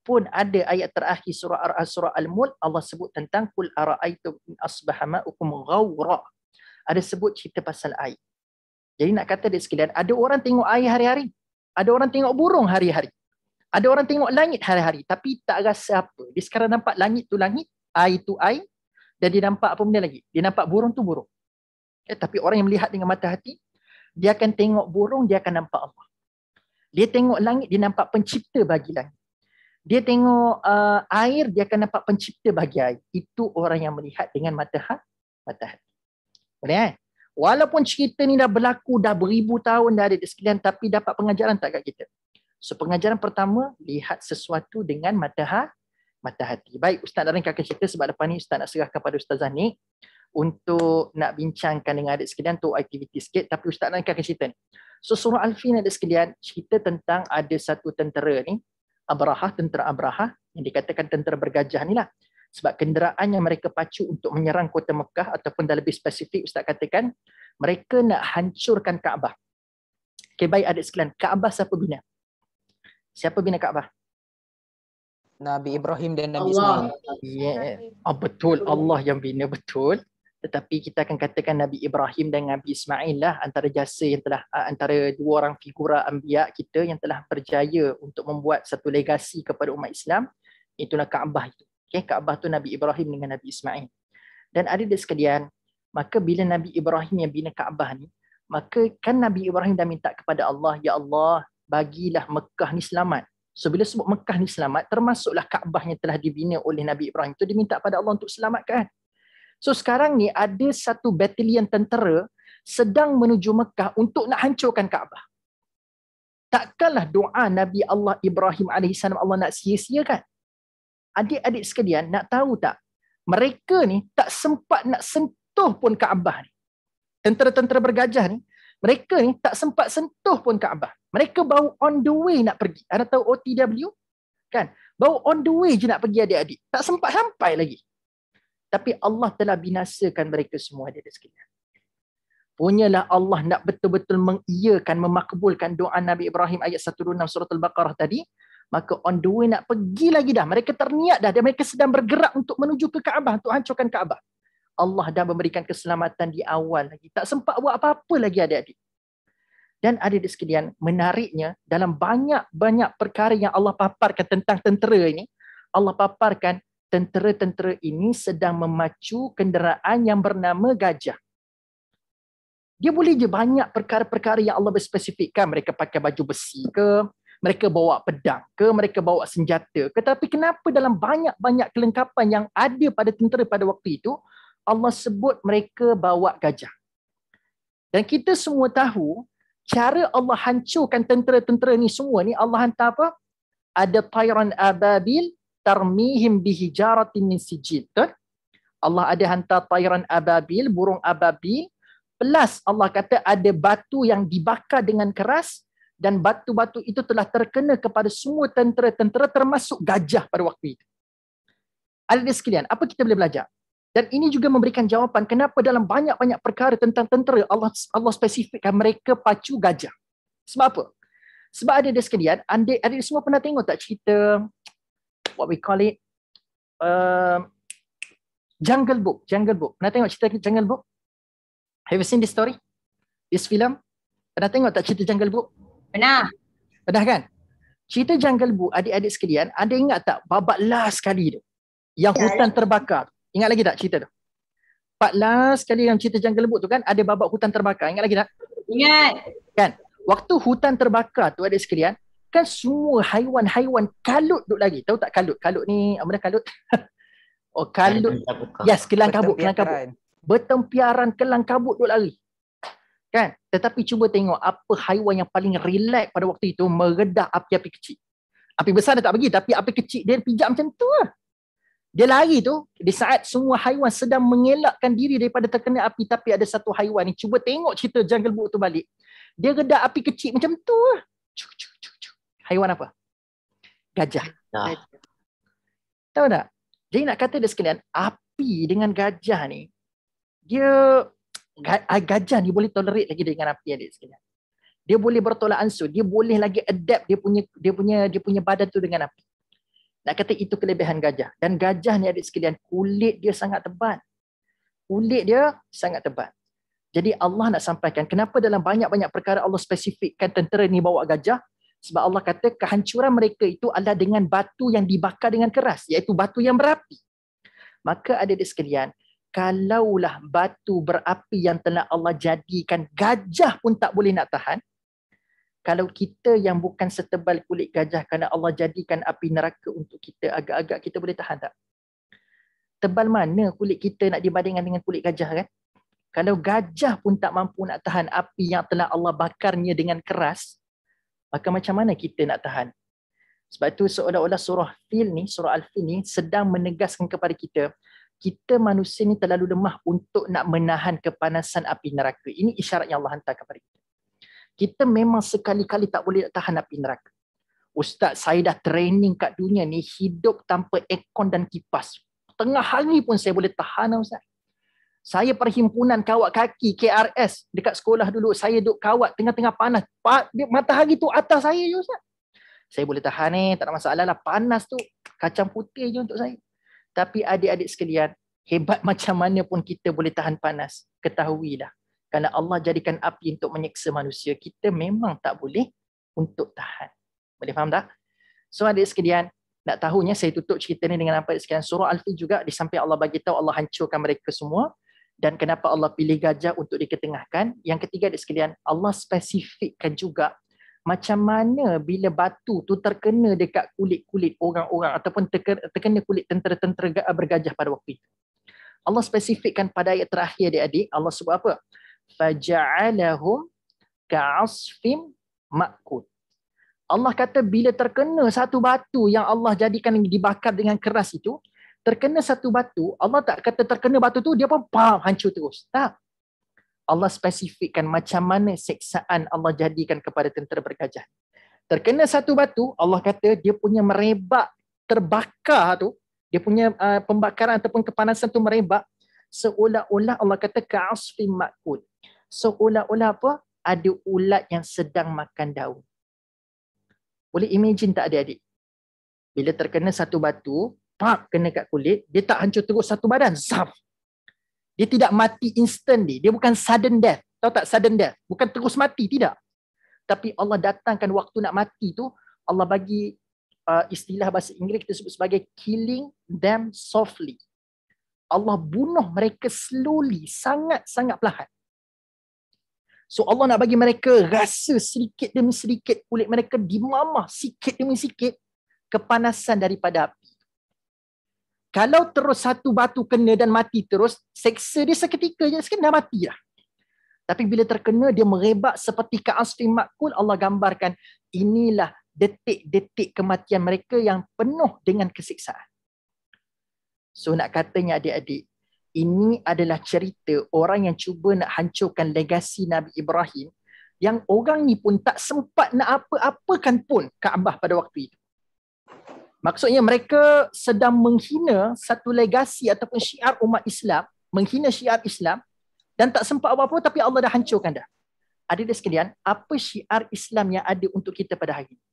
Pun ada ayat terakhir surah Al-Mulk, Allah sebut tentang qul ara'aytum in asbaha ma'ukum ghawra. Ada sebut cerita pasal air. Jadi nak kata dia sekalian, ada orang tengok air hari-hari. Ada orang tengok burung hari-hari. Ada orang tengok langit hari-hari, tapi tak rasa apa. Dia sekarang nampak langit tu langit, air tu air, dan dia nampak apa benda lagi? Dia nampak burung tu burung. Tapi orang yang melihat dengan mata hati, dia akan tengok burung, dia akan nampak Allah. Dia tengok langit, dia nampak pencipta bagi langit. Dia tengok air, dia akan nampak pencipta bagi air. Itu orang yang melihat dengan mata hati. Boleh kan? Walaupun cerita ni dah berlaku, dah beribu tahun dah ada di sekalian, tapi dapat pengajaran tak kat kita? So pengajaran pertama, lihat sesuatu dengan mata hati. Baik, Ustaz Darin akan cerita sebab lepas ni Ustaz nak serahkan pada Ustaz Zanik untuk nak bincangkan dengan adik sekalian untuk aktiviti sikit, tapi Ustaz Darin akan cerita ni. So surah Al-Fil adik sekalian cerita tentang ada satu tentera ni, tentera Abrahah yang dikatakan tentera bergajah ni lah. Sebab kenderaan yang mereka pacu untuk menyerang kota Mekah ataupun dah lebih spesifik Ustaz katakan mereka nak hancurkan Kaabah. Okay, baik adik sekalian, Kaabah siapa bina? Siapa bina Kaabah? Nabi Ibrahim dan Nabi Allah. Ismail. Yeah. Betul, Allah yang bina, betul. Tetapi kita akan katakan Nabi Ibrahim dan Nabi Ismail lah antara jasa yang telah, antara dua orang figura anbiya kita yang telah berjaya untuk membuat satu legasi kepada umat Islam. Itulah Kaabah itu. Okay, Kaabah tu Nabi Ibrahim dengan Nabi Ismail. Dan adik-adik sekalian, maka bila Nabi Ibrahim yang bina Kaabah ni, maka kan Nabi Ibrahim dah minta kepada Allah, ya Allah, bagilah Mekah ni selamat. So bila sebut Mekah ni selamat, termasuklah Kaabah yang telah dibina oleh Nabi Ibrahim. Tu dia minta pada Allah untuk selamatkan. So sekarang ni ada satu batalion tentera sedang menuju Mekah untuk nak hancurkan Kaabah. Takkanlah doa Nabi Allah Ibrahim AS Allah nak sia-siakan? Adik-adik sekalian nak tahu tak? Mereka ni tak sempat nak sentuh pun Kaabah ni. Tentera-tentera bergajah ni, mereka ni tak sempat sentuh pun Kaabah. Mereka baru on the way nak pergi. Anda tahu OTW? Kan? Baru on the way je nak pergi adik-adik. Tak sempat sampai lagi. Tapi Allah telah binasakan mereka semua adik-adik sekalian. Punyalah Allah nak betul-betul mengiyakan, memakbulkan doa Nabi Ibrahim ayat 126 surah Al-Baqarah tadi. Maka on the way nak pergi lagi dah. Mereka terniat dah. Dan mereka sedang bergerak untuk menuju ke Kaabah. Untuk hancurkan Kaabah. Allah dah memberikan keselamatan di awal lagi. Tak sempat buat apa-apa lagi adik-adik. Dan adik-adik sekalian, menariknya dalam banyak-banyak perkara yang Allah paparkan tentang tentera ini, Allah paparkan tentera-tentera ini sedang memacu kenderaan yang bernama gajah. Dia boleh je banyak perkara-perkara yang Allah berspesifikkan. Mereka pakai baju besi ke, mereka bawa pedang ke, mereka bawa senjata ke. Tapi kenapa dalam banyak-banyak kelengkapan yang ada pada tentera pada waktu itu, Allah sebut mereka bawa gajah. Dan kita semua tahu, cara Allah hancurkan tentera-tentera ni semua ni, Allah hantar apa? Ada tayran ababil tarmihim bihijaratin min sijil. Allah ada hantar tayran ababil, burung ababil, plus Allah kata ada batu yang dibakar dengan keras dan batu-batu itu telah terkena kepada semua tentera-tentera termasuk gajah pada waktu itu. Adik-adik sekalian, apa kita boleh belajar? Dan ini juga memberikan jawapan kenapa dalam banyak-banyak perkara tentang tentera Allah spesifikkan mereka pacu gajah. Sebab apa? Sebab adik-adik sekalian, adik-adik semua pernah tengok tak cerita what we call it Jungle Book. Pernah tengok cerita Jungle Book? Have you seen this story? This film? Pernah tengok tak cerita Jungle Book? Pernah. Pernah kan? Cerita Jungle Book, adik-adik sekalian, ada ingat tak babak last sekali tu? Yang hutan terbakar. Ingat lagi tak cerita tu? Part last sekali dalam cerita Jungle Book tu kan, ada babak hutan terbakar. Ingat lagi tak? Ingat. Kan? Waktu hutan terbakar tu adik sekalian, kan semua haiwan-haiwan kalut duk lagi. Tahu tak kalut? Kalut ni, apa dah kalut? Oh, kalut. Yes, kelang kabut. Bertempiaran kelang kabut duk lari. Kan? Tetapi cuba tengok apa haiwan yang paling relax pada waktu itu meredah api-api kecil. Api besar dia tak pergi, tapi api kecil dia pijak macam tu lah. Dia lari tu, di saat semua haiwan sedang mengelakkan diri daripada terkena api, tapi ada satu haiwan ni, cuba tengok cerita Jungle Book tu balik. Dia redak api kecil macam tu lah. Haiwan apa? Gajah. Nah. Tahu tak? Jadi nak kata dia sekalian, api dengan gajah ni, gajah ni boleh tolerate lagi dengan api, adik sekalian. Dia boleh bertolak ansur, dia boleh lagi adapt dia punya badan tu dengan api. Nak kata itu kelebihan gajah. Dan gajah ni, adik sekalian, kulit dia sangat tebal. Kulit dia sangat tebal. Jadi Allah nak sampaikan kenapa dalam banyak-banyak perkara Allah spesifikkan tentera ni bawa gajah. Sebab Allah kata kehancuran mereka itu adalah dengan batu yang dibakar dengan keras, iaitu batu yang berapi. Maka adik-adik sekalian, kalaulah batu berapi yang telah Allah jadikan, gajah pun tak boleh nak tahan. Kalau kita yang bukan setebal kulit gajah, kerana Allah jadikan api neraka untuk kita, agak-agak kita boleh tahan tak? Tebal mana kulit kita nak dibandingkan dengan kulit gajah kan? Kalau gajah pun tak mampu nak tahan api yang telah Allah bakarnya dengan keras, maka macam mana kita nak tahan? Sebab itu seolah-olah surah Al-Fil ni sedang menegaskan kepada kita, kita manusia ni terlalu lemah untuk nak menahan kepanasan api neraka. Ini isyarat yang Allah hantar kepada kita. Kita memang sekali-kali tak boleh tahan api neraka. Ustaz, saya dah training kat dunia ni, hidup tanpa aircon dan kipas. Tengah hari pun saya boleh tahan, Ustaz. Saya perhimpunan kawat kaki KRS dekat sekolah dulu, saya duduk kawat tengah-tengah panas. Matahari tu atas saya je, Ustaz. Saya boleh tahan ni, tak ada masalah lah. Panas tu kacang putih je untuk saya. Tapi adik-adik sekalian, hebat macam mana pun kita boleh tahan panas, ketahuilah. Kerana Allah jadikan api untuk menyiksa manusia, kita memang tak boleh untuk tahan. Boleh faham tak? So adik sekalian, nak tahunya saya tutup cerita ni dengan apa adik sekalian. Surah Al-Fil juga di samping Allah bagi tahu Allah hancurkan mereka semua. Dan kenapa Allah pilih gajah untuk diketengahkan. Yang ketiga adik sekalian, Allah spesifikkan juga macam mana bila batu tu terkena dekat kulit-kulit orang-orang ataupun terkena kulit tentera-tentera bergajah pada waktu itu. Allah spesifikkan pada ayat terakhir adik-adik, Allah sebut apa? Faja'alahum ka'asfim ma'kul. Allah kata bila terkena satu batu yang Allah jadikan dibakar dengan keras itu, terkena satu batu, Allah tak kata terkena batu tu dia pun hancur terus. Tak. Allah spesifikkan macam mana seksaan Allah jadikan kepada tentera bergajah. Terkena satu batu, Allah kata dia punya merebak, terbakar tu, dia punya pembakaran ataupun kepanasan tu merebak, seolah-olah Allah kata ka'asfim ma'kul. Seolah-olah apa? Ada ulat yang sedang makan daun. Boleh imagine tak adik-adik? Bila terkena satu batu, kena kat kulit, dia tak hancur terus satu badan. Zaf. Dia tidak mati instantly. Dia bukan sudden death. Tahu tak sudden death? Bukan terus mati, tidak. Tapi Allah datangkan waktu nak mati tu, Allah bagi istilah bahasa Inggeris kita sebut sebagai killing them softly. Allah bunuh mereka slowly, sangat-sangat perlahan. So Allah nak bagi mereka rasa sedikit demi sedikit kulit mereka dimamah sikit demi sikit kepanasan daripada api. Kalau terus satu batu kena dan mati terus, seksa dia seketika je, dah mati lah. Tapi bila terkena, dia merebak seperti ka'asfim ma'kul. Allah gambarkan, inilah detik-detik kematian mereka yang penuh dengan kesiksaan. So nak katanya adik-adik, ini adalah cerita orang yang cuba nak hancurkan legasi Nabi Ibrahim, yang orang ni pun tak sempat nak apa-apakan pun Kaabah pada waktu itu. Maksudnya mereka sedang menghina satu legasi ataupun syiar umat Islam, menghina syiar Islam dan tak sempat apa-apa, tapi Allah dah hancurkan dah. Adik-adik sekalian, apa syiar Islam yang ada untuk kita pada hari ini?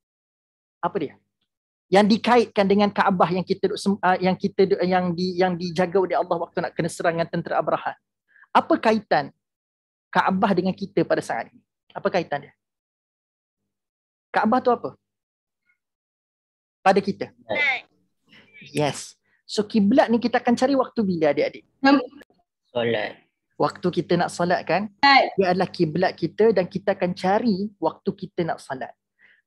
Apa dia? Yang dikaitkan dengan Kaabah yang yang dijaga oleh Allah waktu nak kena serangan tentera Abraha. Apa kaitan Kaabah dengan kita pada saat ini? Apa kaitan dia? Kaabah tu apa? Pada kita. Yes. So kiblat ni kita akan cari waktu bila adik-adik? Solat. Waktu kita nak solat kan? Dia adalah kiblat kita dan kita akan cari waktu kita nak solat.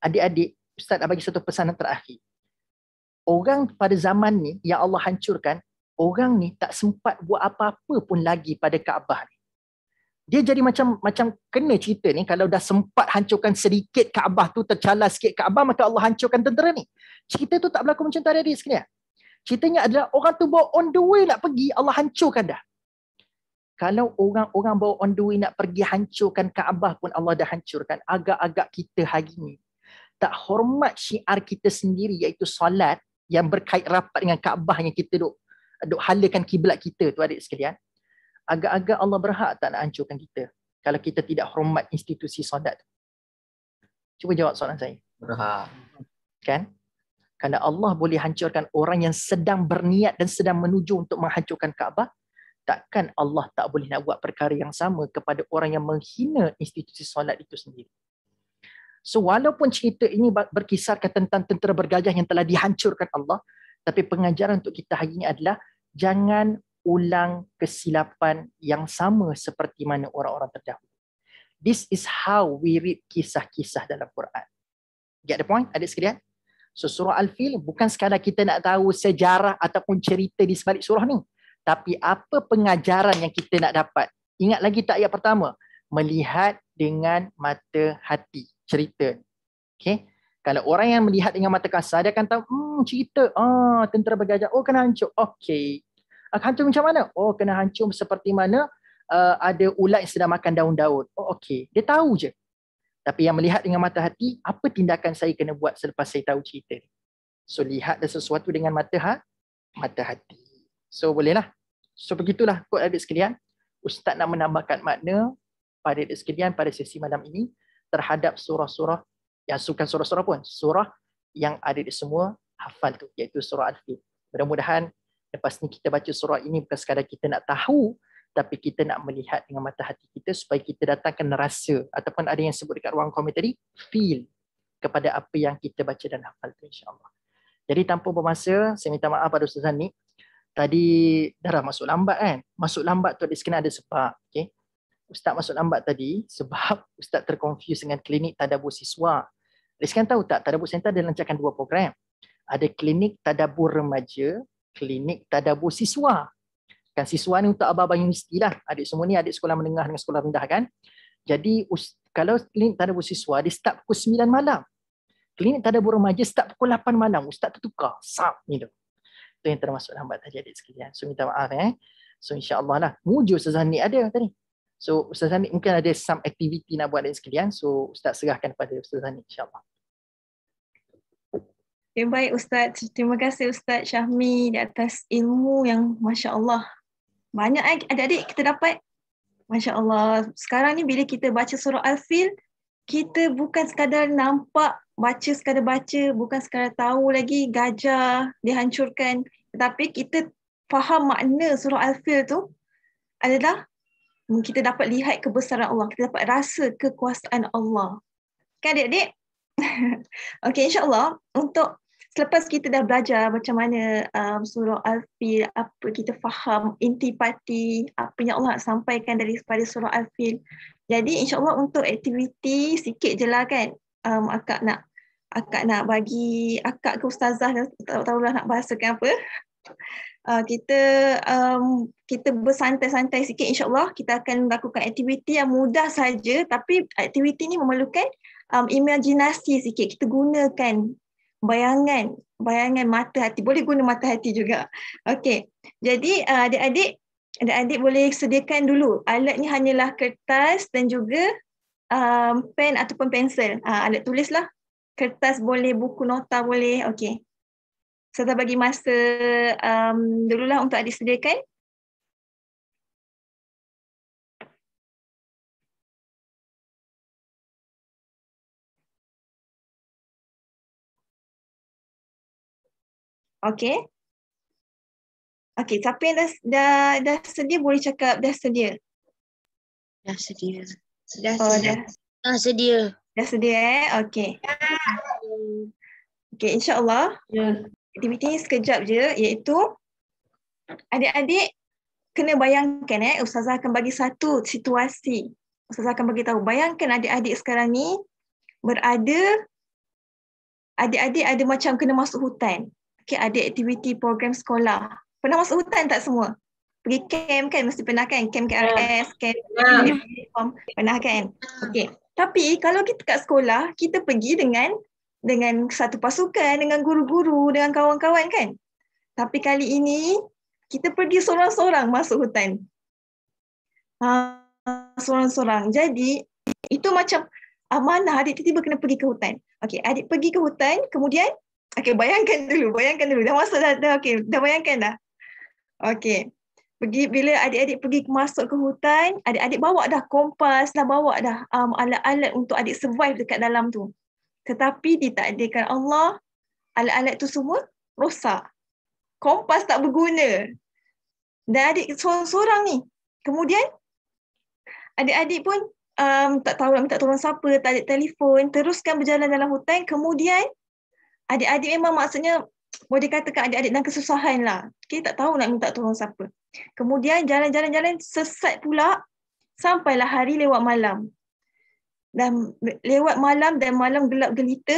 Adik-adik, Ustaz nak bagi satu pesanan terakhir. Orang pada zaman ni yang Allah hancurkan, orang ni tak sempat buat apa-apa pun lagi pada Kaabah ni. Dia jadi macam kena cerita ni, kalau dah sempat hancurkan sedikit Kaabah tu, tercalar sikit Kaabah, maka Allah hancurkan tentera ni. Cerita tu tak berlaku macam tu adik-adik sekalian. Ceritanya adalah orang tu bawa on the way nak pergi, Allah hancurkan dah. Kalau orang-orang bawa on the way nak pergi hancurkan Kaabah pun Allah dah hancurkan. Agak-agak kita hari ni tak hormat syiar kita sendiri iaitu solat yang berkait rapat dengan Kaabah yang kita duk halakan kiblat kita tu adik sekalian. Agak-agak Allah berhak tak nak hancurkan kita kalau kita tidak hormat institusi solat. Cuba jawab soalan saya. Berhak. Kan? Kalau Allah boleh hancurkan orang yang sedang berniat dan sedang menuju untuk menghancurkan Kaabah, takkan Allah tak boleh nak buat perkara yang sama kepada orang yang menghina institusi solat itu sendiri. So walaupun cerita ini berkisarkan tentang tentera bergajah yang telah dihancurkan Allah, tapi pengajaran untuk kita hari ini adalah jangan ulang kesilapan yang sama seperti mana orang-orang terdahulu. This is how we read kisah-kisah dalam Quran. Get the point, adik sekalian? So surah Al-Fil bukan sekadar kita nak tahu sejarah ataupun cerita di sebalik surah ni. Tapi apa pengajaran yang kita nak dapat? Ingat lagi tak ayat pertama? Melihat dengan mata hati. Cerita. Okay? Kalau orang yang melihat dengan mata kasar, dia akan tahu, cerita. Tentera bergajah. Oh, kena hancur. Okay. Hancur macam mana? Oh, kena hancur seperti mana ada ulat yang sedang makan daun-daun. Oh, okay. Dia tahu je. Tapi yang melihat dengan mata hati, apa tindakan saya kena buat selepas saya tahu cerita ni? So, lihat sesuatu dengan mata hati. So, bolehlah. So, begitulah kot adik sekalian. Ustaz nak menambahkan makna pada adik sekalian pada sesi malam ini terhadap surah-surah yang bukan surah-surah pun, surah yang ada di semua hafal tu, iaitu surah Al-Fil. Mudah-mudahan lepas ni kita baca surah ini bukan sekadar kita nak tahu, tapi kita nak melihat dengan mata hati kita supaya kita datangkan rasa ataupun ada yang sebut dekat ruang komen tadi, feel kepada apa yang kita baca dan hafal tu, insya-Allah. Jadi tanpa bermasa, saya minta maaf pada Ustazah ni. Tadi dah masuk lambat kan? Masuk lambat tu ada sebab. Okay? Ustaz masuk lambat tadi sebab Ustaz terconfuse dengan klinik tadabbur siswa. Sekarang tahu tak, tadabbur center ada lancarkan 2 program. Ada klinik tadabbur remaja, klinik tadabbur siswa. Kan siswa ni untuk abang-abang universiti lah. Adik semua ni adik sekolah menengah dengan sekolah rendah kan. Jadi kalau klinik tadabbur siswa dia start pukul 9 malam. Klinik tadabbur remaja start pukul 8 malam. Ustaz tertukar. Sap ni tu. Itu yang termasuk lambat tadi adik sekalian. So minta maaf So insya-Allah lah. Muju Ustazah Nik ada tadi. So Ustazah Nik mungkin ada some activity nak buat adik sekalian. So Ustaz serahkan kepada Ustazah Nik, insya-Allah. Okay, baik Ustaz. Terima kasih Ustaz Syahmi di atas ilmu yang Masya Allah. Banyak adik-adik kita dapat. Masya Allah. Sekarang ni bila kita baca surah Al-Fil, kita bukan sekadar nampak, sekadar baca, bukan sekadar tahu lagi gajah dihancurkan. Tetapi kita faham makna surah Al-Fil tu adalah kita dapat lihat kebesaran Allah. Kita dapat rasa kekuasaan Allah. Kan adik-adik? Okay, insyaAllah untuk selepas kita dah belajar macam mana surah Al-Fil, apa kita faham intipati, apa yang Allah sampaikan daripada surah Al-Fil. Jadi insyaAllah untuk aktiviti sikit je lah kan. Akak nak bagi akak ke ustazah, tak tahulah nak bahasakan apa. Kita bersantai-santai sikit, insyaAllah kita akan lakukan aktiviti yang mudah saja, tapi aktiviti ni memerlukan imajinasi sikit. Kita gunakan bayangan mata hati. Boleh guna mata hati juga. Okey. Jadi adik-adik boleh sediakan dulu. Alat ni hanyalah kertas dan juga pen ataupun pensel. Alat tulislah. Kertas boleh, buku nota boleh. Okey. Saya bagi masa dululah untuk adik sediakan. Okey. Okey, siapa yang dah sedia boleh cakap dah sedia. Dah sedia. Dah sedia. Dah sedia Okey. Okey, insya-Allah. Aktiviti ni sekejap je, iaitu adik-adik kena bayangkan Ustazah akan bagi satu situasi. Ustazah akan bagi tahu, bayangkan adik-adik sekarang ni adik-adik ada macam kena masuk hutan. Okay, ada aktiviti program sekolah. Pernah masuk hutan tak semua? Pergi camp kan? Mesti pernah kan? Camp KRS, camp uniform. Pernah kan? Okay. Tapi kalau kita kat sekolah, kita pergi dengan satu pasukan, dengan guru-guru, dengan kawan-kawan kan? Tapi kali ini, kita pergi seorang-seorang masuk hutan. Seorang-seorang. Jadi itu macam amanah adik tiba-tiba kena pergi ke hutan. Okey, adik pergi ke hutan, kemudian bayangkan dulu. Dah masuk dah okey, dah bayangkan dah. Okey. Bila adik-adik pergi masuk ke hutan, adik-adik bawa dah kompas, dah bawa dah alat-alat untuk adik survive dekat dalam tu. Tetapi ditakdirkan Allah, alat-alat tu semua rosak. Kompas tak berguna. Dan adik seorang-seorang ni. Kemudian adik-adik pun tak tahu nak minta tolong siapa, tak ada telefon, teruskan berjalan dalam hutan. Kemudian adik-adik memang maksudnya boleh dikatakan adik-adik dalam kesusahan lah. Kita tak tahu nak minta tolong siapa. Kemudian jalan-jalan sesat pula sampailah hari lewat malam. Dan lewat malam dan malam gelap gelita,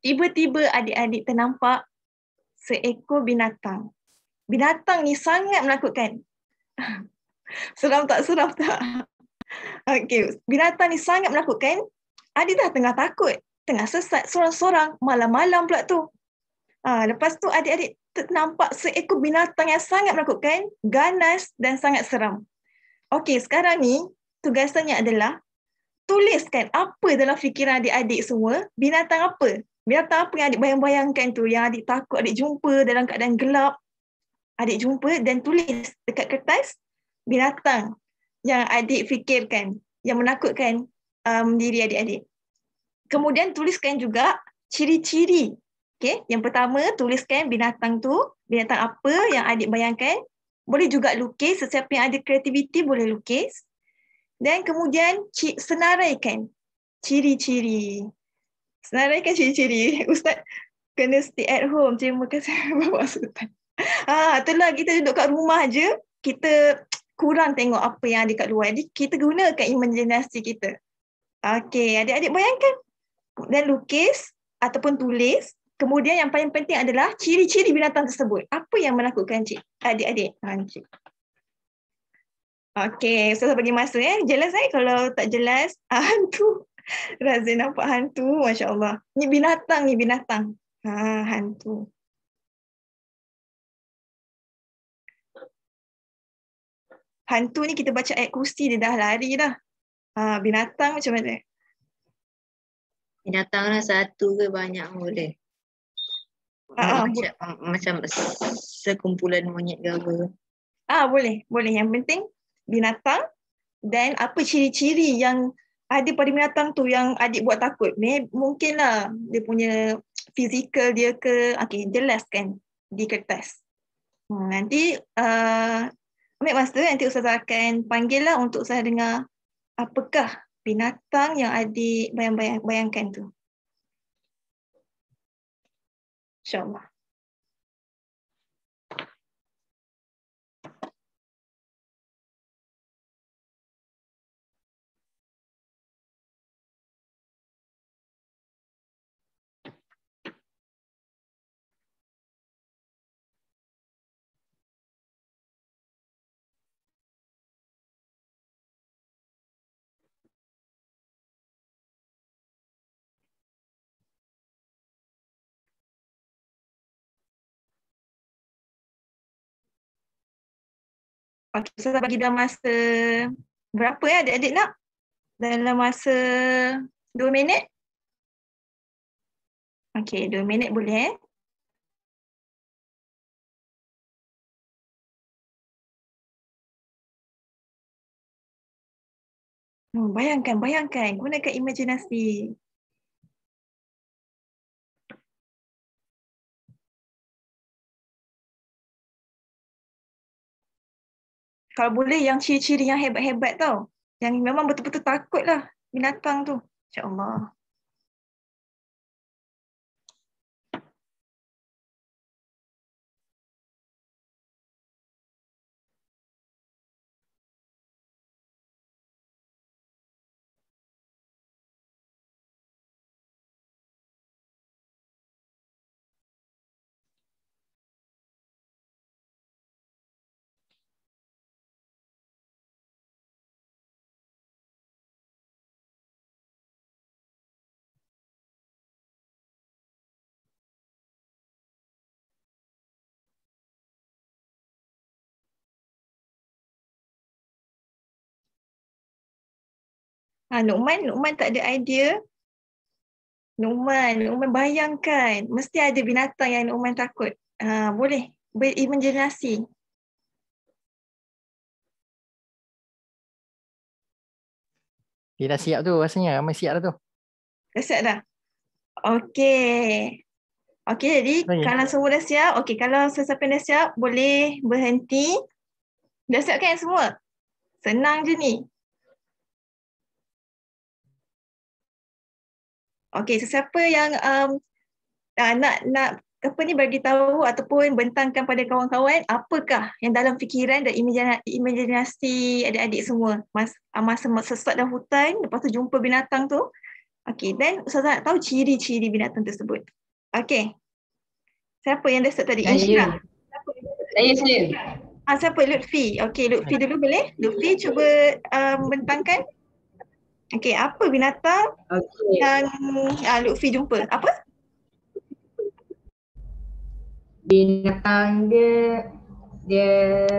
tiba-tiba adik-adik ternampak seekor binatang. Binatang ni sangat menakutkan. Seram tak? Okey, binatang ni sangat menakutkan. Adik dah tengah takut, tengah sesat seorang-seorang, malam-malam pula tu. Lepas tu adik-adik nampak seekor binatang yang sangat menakutkan, ganas dan sangat seram. Okey, sekarang ni tugasannya adalah tuliskan apa dalam fikiran adik-adik semua, binatang apa yang adik bayang-bayangkan tu, yang adik takut adik jumpa dalam keadaan gelap. Adik jumpa dan tulis dekat kertas binatang yang adik fikirkan, yang menakutkan diri adik-adik. Kemudian tuliskan juga ciri-ciri. Okay? Yang pertama, tuliskan binatang tu, binatang apa yang adik bayangkan. Boleh juga lukis, sesiapa yang ada kreativiti boleh lukis. Dan kemudian senaraikan ciri-ciri. Ustaz kena stay at home. Terima kasih Bapak Sultan. Itulah, kita duduk kat rumah je, kita kurang tengok apa yang ada kat luar. Jadi kita gunakan imajinasi kita. Okey, adik-adik bayangkan dan lukis ataupun tulis. Kemudian yang paling penting adalah ciri-ciri binatang tersebut. Apa yang menakutkan cik adik-adik? Cik. Okey, Ustazah bagi masa Jelas kalau tak jelas, hantu. Razin nampak hantu, Masya Allah. Ni binatang. Hantu. Hantu ni kita baca ayat kursi, dia dah lari dah. Binatang macam mana? Binatang lah satu ke banyak boleh. Macam sekumpulan monyet ke apa. Boleh. Yang penting binatang dan apa ciri-ciri yang ada pada binatang tu yang adik buat takut. Mungkinlah dia punya fizikal dia ke. Okey, jelaskan di kertas. Nanti ambil masa, nanti Ustazah akan panggil lah untuk saya dengar apakah binatang yang adik bayangkan tu. InsyaAllah. Okey, saya bagi dalam masa berapa adik-adik nak? Dalam masa 2 minit? Okey, 2 minit boleh Bayangkan, gunakan imajinasi. Kalau boleh yang ciri-ciri yang hebat-hebat tau. Yang memang betul-betul takut lah binatang tu. InsyaAllah. Nu'man tak ada idea. Nu'man bayangkan. Mesti ada binatang yang Nu'man takut. Boleh berimajinasi. Dia dah siap tu rasanya. Ramai siap dah tu. Dah siap dah? Okey. Jadi kalau semua dah siap, kalau sesiapa yang dah siap, boleh berhenti. Dah siap kan semua? Senang je ni. Sesiapa yang nak bagi tahu ataupun bentangkan pada kawan-kawan apakah yang dalam fikiran dan imajinasi adik-adik semua masa sesat dalam hutan, lepas tu jumpa binatang tu. Dan Ustazah nak tahu ciri-ciri binatang tersebut. Siapa yang dah start tadi? Insyirah. Saya. Siapa? Lutfi. Lutfi dulu boleh? Lutfi cuba bentangkan. Apa binatang yang Lutfi jumpa? Apa? Binatang dia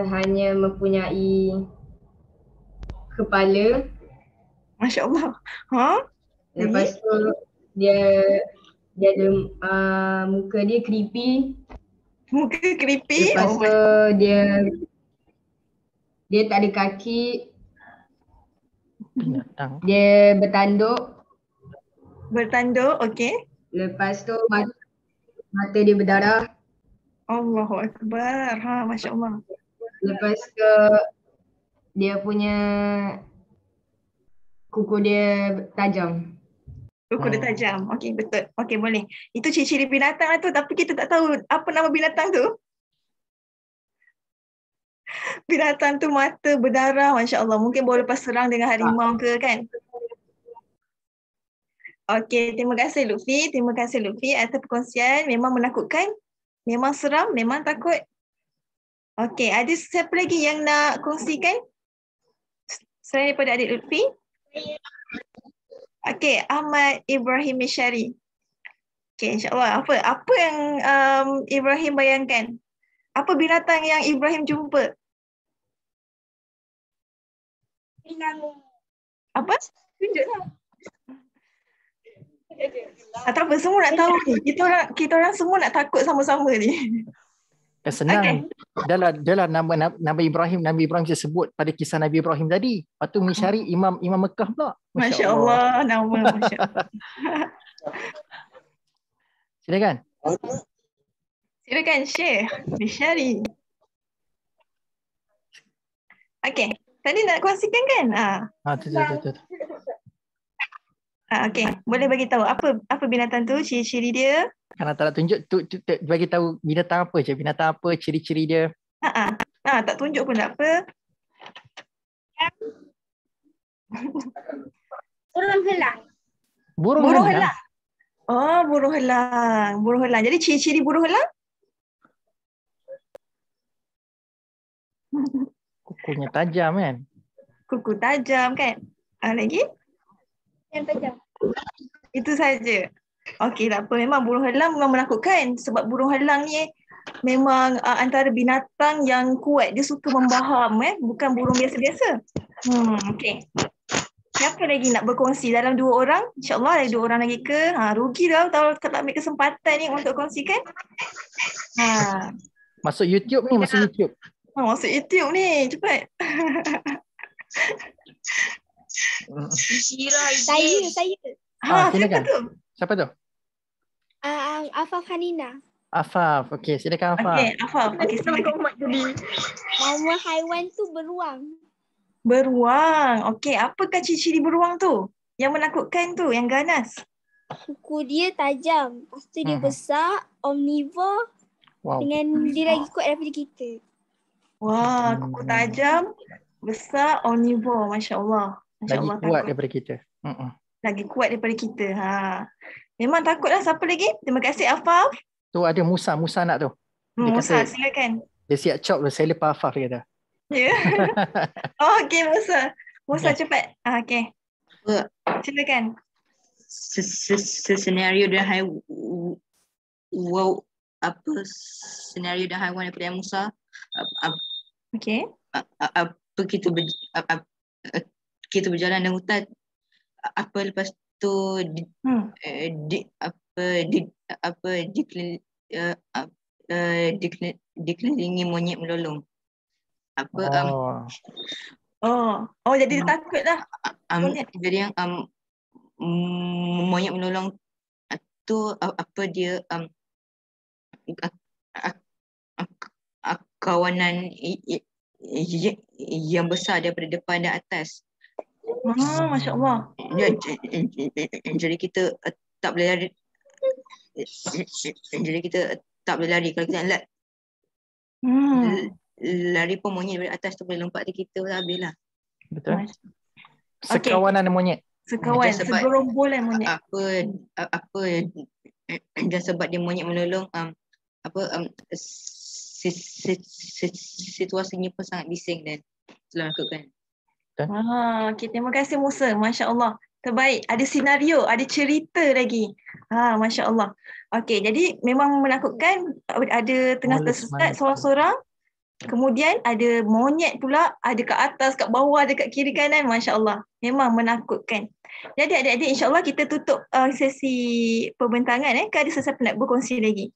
hanya mempunyai kepala. Masya Allah. Lepas tu dia ada muka dia creepy. Muka creepy? Lepas tu dia tak ada kaki. Binatang. Dia bertanduk. Lepas tu mata dia berdarah. Allahu Akbar. Masya Allah. Lepas tu dia punya kuku dia tajam. Kuku dia tajam. Betul. Boleh. Itu ciri-ciri binatang lah tu, tapi kita tak tahu apa nama binatang tu. Binatang tu mata berdarah, Masya Allah. Mungkin baru lepas serang dengan harimau ke kan? Terima kasih Lutfi atas perkongsian. Memang menakutkan. Memang seram, memang takut. Ada siapa lagi yang nak kongsikan? Selain daripada adik Lutfi? Ahmad Ibrahim Mishari. InsyaAllah. Apa yang Ibrahim bayangkan? Apa binatang yang Ibrahim jumpa? Apa? Tunjuklah. Tak apa, semua nak tahu ni. Kita orang semua nak takut sama-sama ni. Senang. Dalam nama Ibrahim, Nabi Ibrahim saya sebut pada kisah Nabi Ibrahim tadi. Lepas tu Mishari Imam Mekah pula. Masya Allah. Nama Masya Allah. Silakan Syekh Mishari. Tadi nak kongsikan kan? Tu. Boleh bagi tahu apa binatang tu, ciri-ciri dia? Kalau tak nak tunjuk tu bagi tahu binatang apa, ciri-ciri dia. Tak tunjuk pun tak apa. Burung helang. Burung helang. Jadi ciri-ciri burung helang? Kukunya tajam kan? Kuku tajam kan? Lagi? Yang tajam. Itu saja. Tak apa. Memang burung helang memang menakutkan. Sebab burung helang ni memang antara binatang yang kuat. Dia suka membaham. Bukan burung biasa-biasa. Siapa lagi nak berkongsi dalam 2 orang? InsyaAllah ada 2 orang lagi ke? Rugi dah kalau tak ambil kesempatan ni untuk kongsikan. Masuk YouTube ni, masuk YouTube. Masuk YouTube ni. Cepat. Saya. Silakan. Siapa tu? Afaf Hanina. Afaf. Silakan Afaf. Afaf. Silakan. Nama haiwan tu beruang. Beruang. Apakah ciri-ciri beruang tu? Yang menakutkan tu, yang ganas. Kuku dia tajam. Lepas tu dia besar, omnivore. Dengan dia lagi kuat daripada kita. Kuku tajam, besar, omnivore. Masya Allah. Lagi kuat daripada kita. Lagi kuat daripada kita. Memang takutlah. Siapa lagi? Terima kasih Afaf. Tu ada Musa nak tu. Musa, silakan. Dia siap chop tu. Saya lepas Afaf dia kata. Ya. Musa cepat. Silakan. Senario dan senario dan haiwan daripada Musa. Apa kita berjalan dalam hutan, apa lepas tu dikelilingi monyet melolong. Jadi dia takut lah. Jadi yang monyet melolong tu apa dia kawanan yang besar daripada depan dan atas. Masya Allah. Jadi kita tak boleh lari. Jadi kita tak boleh lari. Kalau kita nak lari pun monyet dari atas tu boleh lompat di kita lah, habis lah. Betul. Sekawanan monyet. Sekawan, segerombolan monyet. Apa dan sebab dia monyet menolong situasinya pun sangat bising dan telah lakukan. Okay, terima kasih Musa. Masya Allah. Terbaik. Ada senario, ada cerita lagi. Masya Allah. Okay, jadi memang menakutkan. Ada tengah tersesat seorang-seorang. Kemudian ada monyet pula. Ada kat atas, kat bawah, ada kat kiri kanan. Masya Allah. Memang menakutkan. Jadi adik-adik, insya Allah kita tutup sesi pembentangan. Kan ada sesiapa nak berkongsi lagi?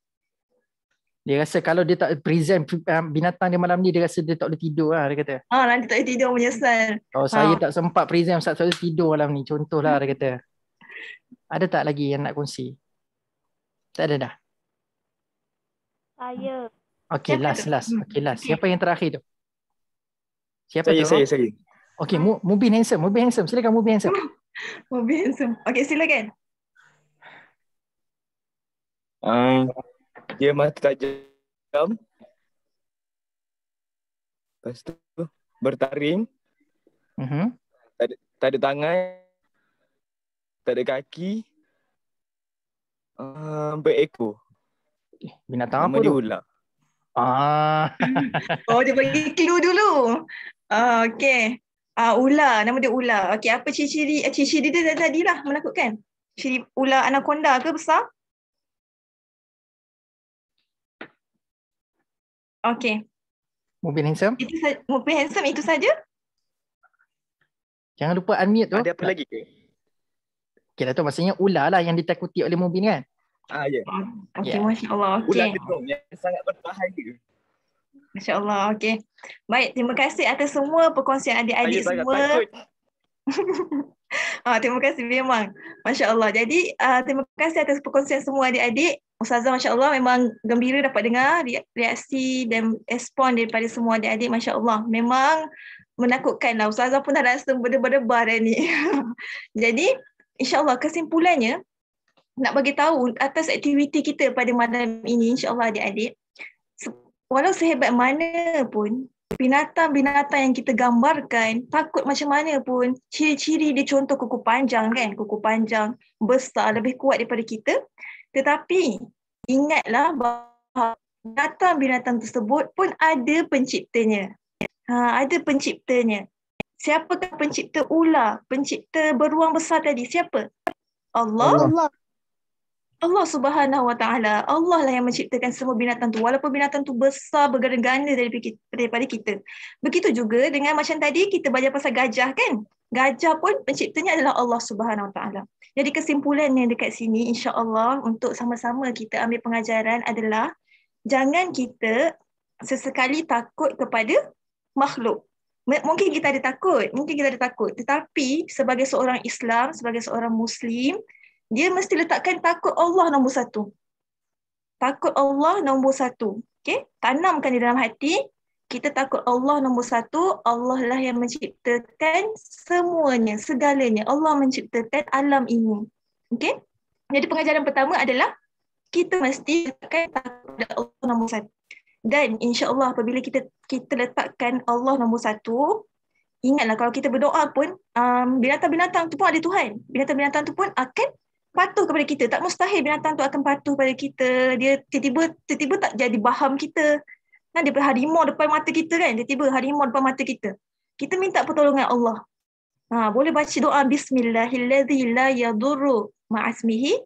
Dia rasa kalau dia tak present binatang dia malam ni, dia rasa dia tak boleh tidur lah, dia kata. Nanti tak boleh tidur, menyesal. Saya tak sempat present, Ustaz, saya tidur malam ni. Contohlah, dia kata. Ada tak lagi yang nak kongsi? Tak ada dah? Saya. Okay, last. Okay, last. Siapa yang terakhir tu? Siapa tu? Saya. Okay, Mubin handsome. Silakan Mubin handsome. Mubin handsome. Okay, silakan. Dia mata tajam. Lepas tu bertaring. Tak ada tangan. Tak ada kaki. Berekor. Binatang apa dia tu? ular. Dia bagi clue dulu. Okay. Ular. Nama dia ular. Okay, apa ciri-ciri dia tadi lah menakutkan? Ciri ular anaconda ke besar? Okay. Mubin handsome? Mubin handsome itu saja? Jangan lupa unmute tu. Ada apa lagi ke? Okay, Dato', maksudnya ular lah yang ditakuti oleh Mubin kan? Ya. Okay, Masya Allah. Okay. Ular gedung yang sangat berbahaya. Masya Allah. Okay. Baik, terima kasih atas semua perkongsian adik-adik semua. Terima kasih memang. Masya Allah. Jadi, terima kasih atas perkongsian semua adik-adik. Ustazah Masya Allah memang gembira dapat dengar reaksi dan respon daripada semua adik-adik. Masya Allah. Memang menakutkan lah. Ustazah pun dah rasa berdebar-debar ni. Jadi, insya-Allah kesimpulannya, nak bagi tahu atas aktiviti kita pada malam ini, insya-Allah adik-adik, walau sehebat mana pun binatang-binatang yang kita gambarkan, takut macam mana pun, ciri-ciri dia contoh kuku panjang kan, kuku panjang, besar, lebih kuat daripada kita. Tetapi ingatlah bahawa binatang-binatang tersebut pun ada penciptanya. Ada penciptanya. Siapakah pencipta ular, pencipta beruang besar tadi? Siapa? Allah. Allah Subhanahu Wa Taala. Allah lah yang menciptakan semua binatang tu. Walaupun binatang tu besar berganda-ganda daripada kita. Begitu juga dengan macam tadi kita belajar pasal gajah kan. Gajah pun penciptanya adalah Allah Subhanahu Wa Taala. Jadi kesimpulannya dekat sini, insya-Allah untuk sama-sama kita ambil pengajaran adalah jangan kita sesekali takut kepada makhluk. Mungkin kita ada takut, tetapi sebagai seorang Islam, sebagai seorang Muslim, dia mesti letakkan takut Allah nombor satu. Takut Allah nombor satu. Okay? Tanamkan di dalam hati, kita takut Allah nombor satu. Allah lah yang menciptakan semuanya, segalanya. Allah menciptakan alam ini. Okay? Jadi pengajaran pertama adalah kita mesti letakkan takut Allah nombor satu. Dan insya-Allah apabila kita letakkan Allah nombor satu, ingatlah kalau kita berdoa pun, binatang-binatang tu pun ada Tuhan. Binatang-binatang tu pun akan patuh kepada kita. Tak mustahil binatang tu akan patuh pada kita. Dia tiba-tiba tak jadi baham kita. Dia harimau depan mata kita kan. Tiba-tiba harimau depan mata kita. Kita minta pertolongan Allah. Boleh baca doa Bismillahilladzi la yadurru ma'asmihi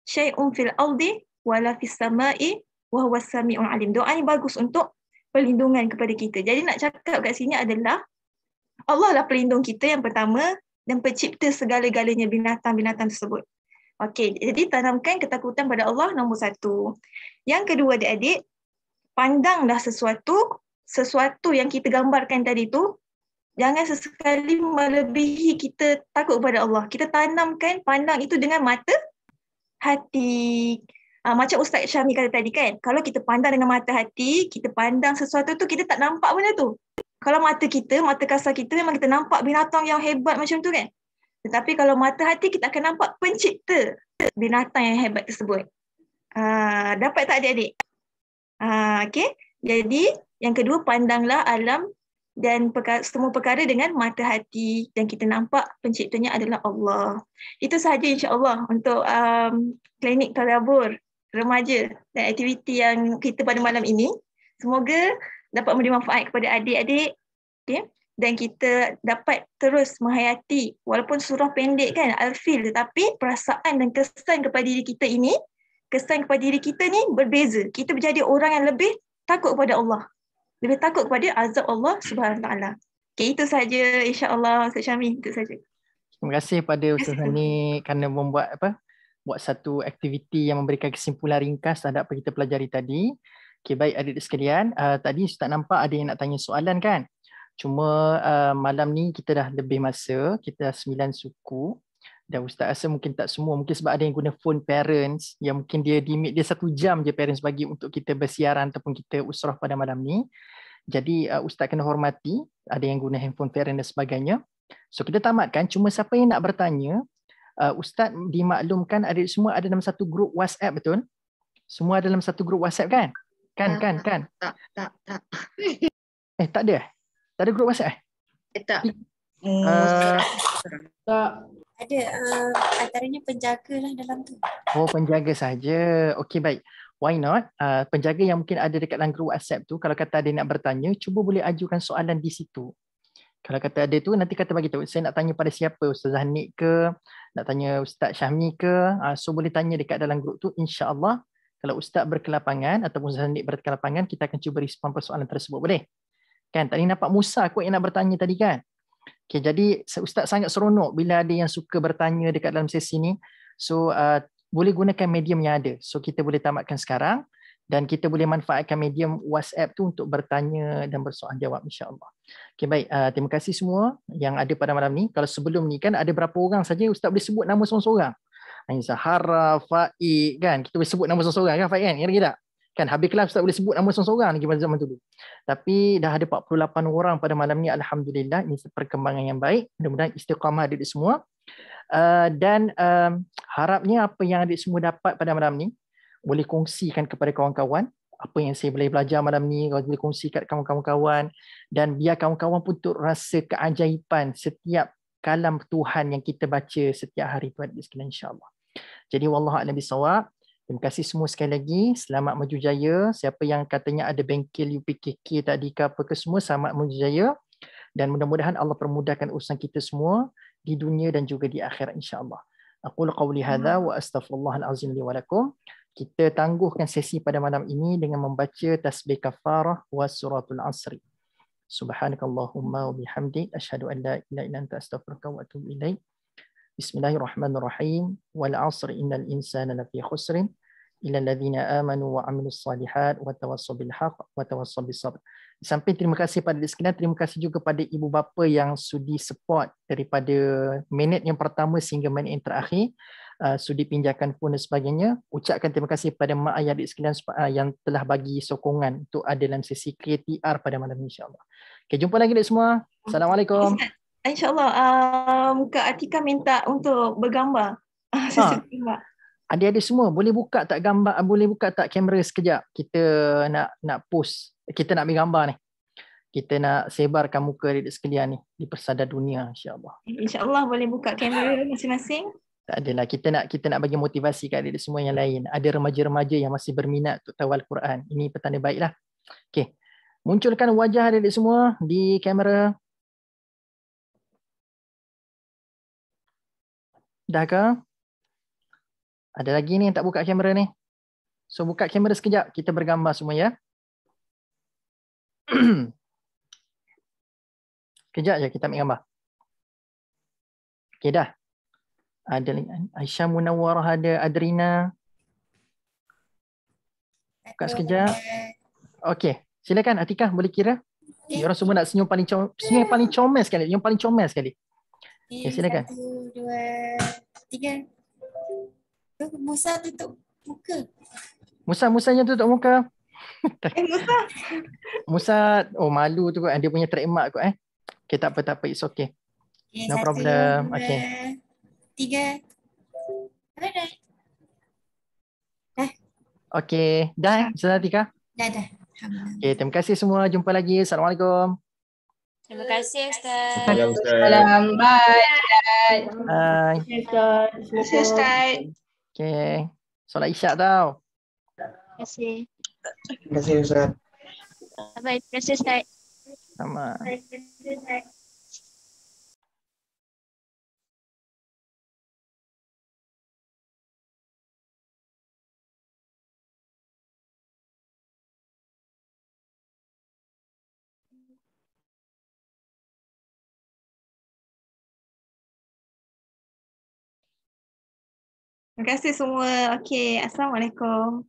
syai'un fil ardi wala fis sama'i wa huwas sami'ul alim. Doa ni bagus untuk perlindungan kepada kita. Jadi nak cakap kat sini adalah Allah lah pelindung kita yang pertama. dan pencipta segala-galanya binatang-binatang tersebut. Okey, jadi tanamkan ketakutan pada Allah nombor 1. Yang kedua adik-adik, pandanglah sesuatu yang kita gambarkan tadi tu, jangan sesekali melebihi kita takut kepada Allah. Kita tanamkan pandang itu dengan mata hati. Macam Ustaz Syahmi kata tadi kan, kalau kita pandang dengan mata hati, kita pandang sesuatu tu, kita tak nampak benda tu. Kalau mata kasar kita memang kita nampak binatang yang hebat macam tu kan. Tetapi kalau mata hati kita akan nampak pencipta binatang yang hebat tersebut. Dapat tak adik-adik? Okey. Jadi yang kedua, pandanglah alam dan semua perkara dengan mata hati dan kita nampak penciptanya adalah Allah. Itu sahaja insya-Allah untuk klinik tadabbur remaja dan aktiviti yang kita pada malam ini. Semoga dapat memberi manfaat kepada adik-adik, okay? Dan kita dapat terus menghayati walaupun surah pendek kan Al-Fil, tetapi perasaan dan kesan kepada diri kita ni berbeza. Kita menjadi orang yang lebih takut kepada Allah, lebih takut kepada azab Allah Subhanahu Wa Taala. Okay, itu saja insya-Allah Ustaz Syahmi, itu saja. Terima kasih pada Ustaz Hani kerana buat satu aktiviti yang memberikan kesimpulan ringkas terhadap apa kita pelajari tadi. Okay, baik adik-adik sekalian, tadi Ustaz nampak ada yang nak tanya soalan kan? Cuma malam ni kita dah lebih masa, kita dah 9 suku dan Ustaz rasa mungkin tak semua, mungkin sebab ada yang guna phone parents yang mungkin dia limit dia 1 jam je parents bagi untuk kita bersiaran ataupun kita usrah pada malam ni. Jadi Ustaz kena hormati, ada yang guna handphone parent dan sebagainya. So kita tamatkan, cuma siapa yang nak bertanya, Ustaz dimaklumkan adik semua ada dalam satu grup WhatsApp, betul? Semua ada dalam satu grup WhatsApp kan? Kan? Tak. Tak ada? Tak ada grup WhatsApp? Tak. Tak. Ada antaranya penjaga lah dalam tu. Oh, penjaga saja. Okey, baik. Why not? Penjaga yang mungkin ada dekat dalam grup WhatsApp tu, kalau kata ada nak bertanya, cuba boleh ajukan soalan di situ. Kalau kata ada tu, nanti kata bagi tahu, saya nak tanya pada siapa, Ustaz Hanik ke, nak tanya Ustaz Syahmi ke, so boleh tanya dekat dalam grup tu, insya-Allah. Kalau Ustaz berkelapangan ataupun Ustaz Hanik berkelapangan, kita akan cuba respon persoalan tersebut, boleh? Kan tadi nampak Musa kot yang nak bertanya tadi kan? Okay, jadi Ustaz sangat seronok bila ada yang suka bertanya dekat dalam sesi ni. So boleh gunakan medium yang ada. So kita boleh tamatkan sekarang dan kita boleh manfaatkan medium WhatsApp tu untuk bertanya dan bersoal jawab insya-Allah. Okay, baik. Terima kasih semua yang ada pada malam ni. Kalau sebelum ni kan ada berapa orang saja Ustaz boleh sebut nama seorang-seorang. Zahara, Faik kan. Kita boleh sebut nama seorang-seorang kan Faik kan? Ingat tak? Kan habis kelas Ustaz boleh sebut nama seorang-seorang lagi pada zaman dulu. Tapi dah ada 48 orang pada malam ni, alhamdulillah. Ini perkembangan yang baik. Mudah-mudahan istiqamah adik semua. Dan harapnya apa yang adik semua dapat pada malam ni boleh kongsikan kepada kawan-kawan. Apa yang saya boleh belajar malam ni, boleh kongsikan kepada kawan-kawan. Dan biar kawan-kawan pun turut rasa keajaiban setiap kalam Tuhan yang kita baca setiap hari tu adik sekalian insya-Allah. Jadi wallahu a'lam bissawab. Terima kasih semua sekali lagi. Selamat maju jaya. Siapa yang katanya ada bengkel UPKK tadi ke apa ke semua, selamat maju jaya. Dan mudah-mudahan Allah permudahkan urusan kita semua di dunia dan juga di akhirat insya-Allah. Aqulu qawli hadza wa astaghfirullahal azim li wa lakum. Kita tangguhkan sesi pada malam ini dengan membaca tasbih kafarah wa suratul asri. Subhanakallahumma wa bihamdik asyhadu an la ilaha illa anta astaghfiruka wa atubu ilaik. Bismillahirrahmanirrahim. Wal 'asri innal insana lafi khusrin illa alladhina amanu wa 'amilus solihat wa tawassaw bil haqq wa tawassaw bis sabr. Sampai terima kasih pada sekalian, terima kasih juga pada ibu bapa yang sudi support daripada minit yang pertama sehingga minit yang terakhir, sudi pinjakan phone dan sebagainya. Ucapkan terima kasih pada mak ayah adik sekalian yang telah bagi sokongan untuk ada dalam sesi KTR pada malam ini insya-Allah. Okay, jumpa lagi adik semua. Assalamualaikum. InsyaAllah, Kak Atika minta untuk bergambar. Adik-adik semua boleh buka tak gambar, boleh buka tak kamera sekejap. Kita nak post, kita nak ambil gambar ni. Kita nak sebarkan muka adik sekalian ni di persada dunia insya-Allah. InsyaAllah boleh buka kamera masing-masing. Tak adalah, kita nak bagi motivasi kat adik semua yang lain. Ada remaja-remaja yang masih berminat untuk tahu Al-Quran. Ini petanda baiklah. Okey. Munculkan wajah adik semua di kamera. Dah ke? Ada lagi ni yang tak buka kamera ni. So buka kamera sekejap. Kita bergambar semua ya. Sekejap je kita ambil gambar. Okey dah. Ada Aisyah Munawwarah, ada Adrina. Buka sekejap. Okey, silakan Atikah boleh kira. Orang semua nak senyum paling comel sekali. Yang paling comel sekali. Okey, silakan. 1, 2, 3. Musa tutup muka. Musanya tutup muka. Musa. Musa, oh malu tu kot. Dia punya trademark kot Okay, tak apa. It's okay. No 1, problem. 2, Okay. 3. Alright. Okay. Dah Ustazah Atikah? Dah. Alhamdulillah. Okay, terima kasih semua. Jumpa lagi. Assalamualaikum. Terima kasih Ustaz. Salam. Bye. Bye. Terima kasih Ustaz. Okay. Solat Isyak tau. Terima kasih. Terima kasih Ustaz. Bye. Terima kasih Ustaz. Sama. Terima kasih semua. Okey, Assalamualaikum.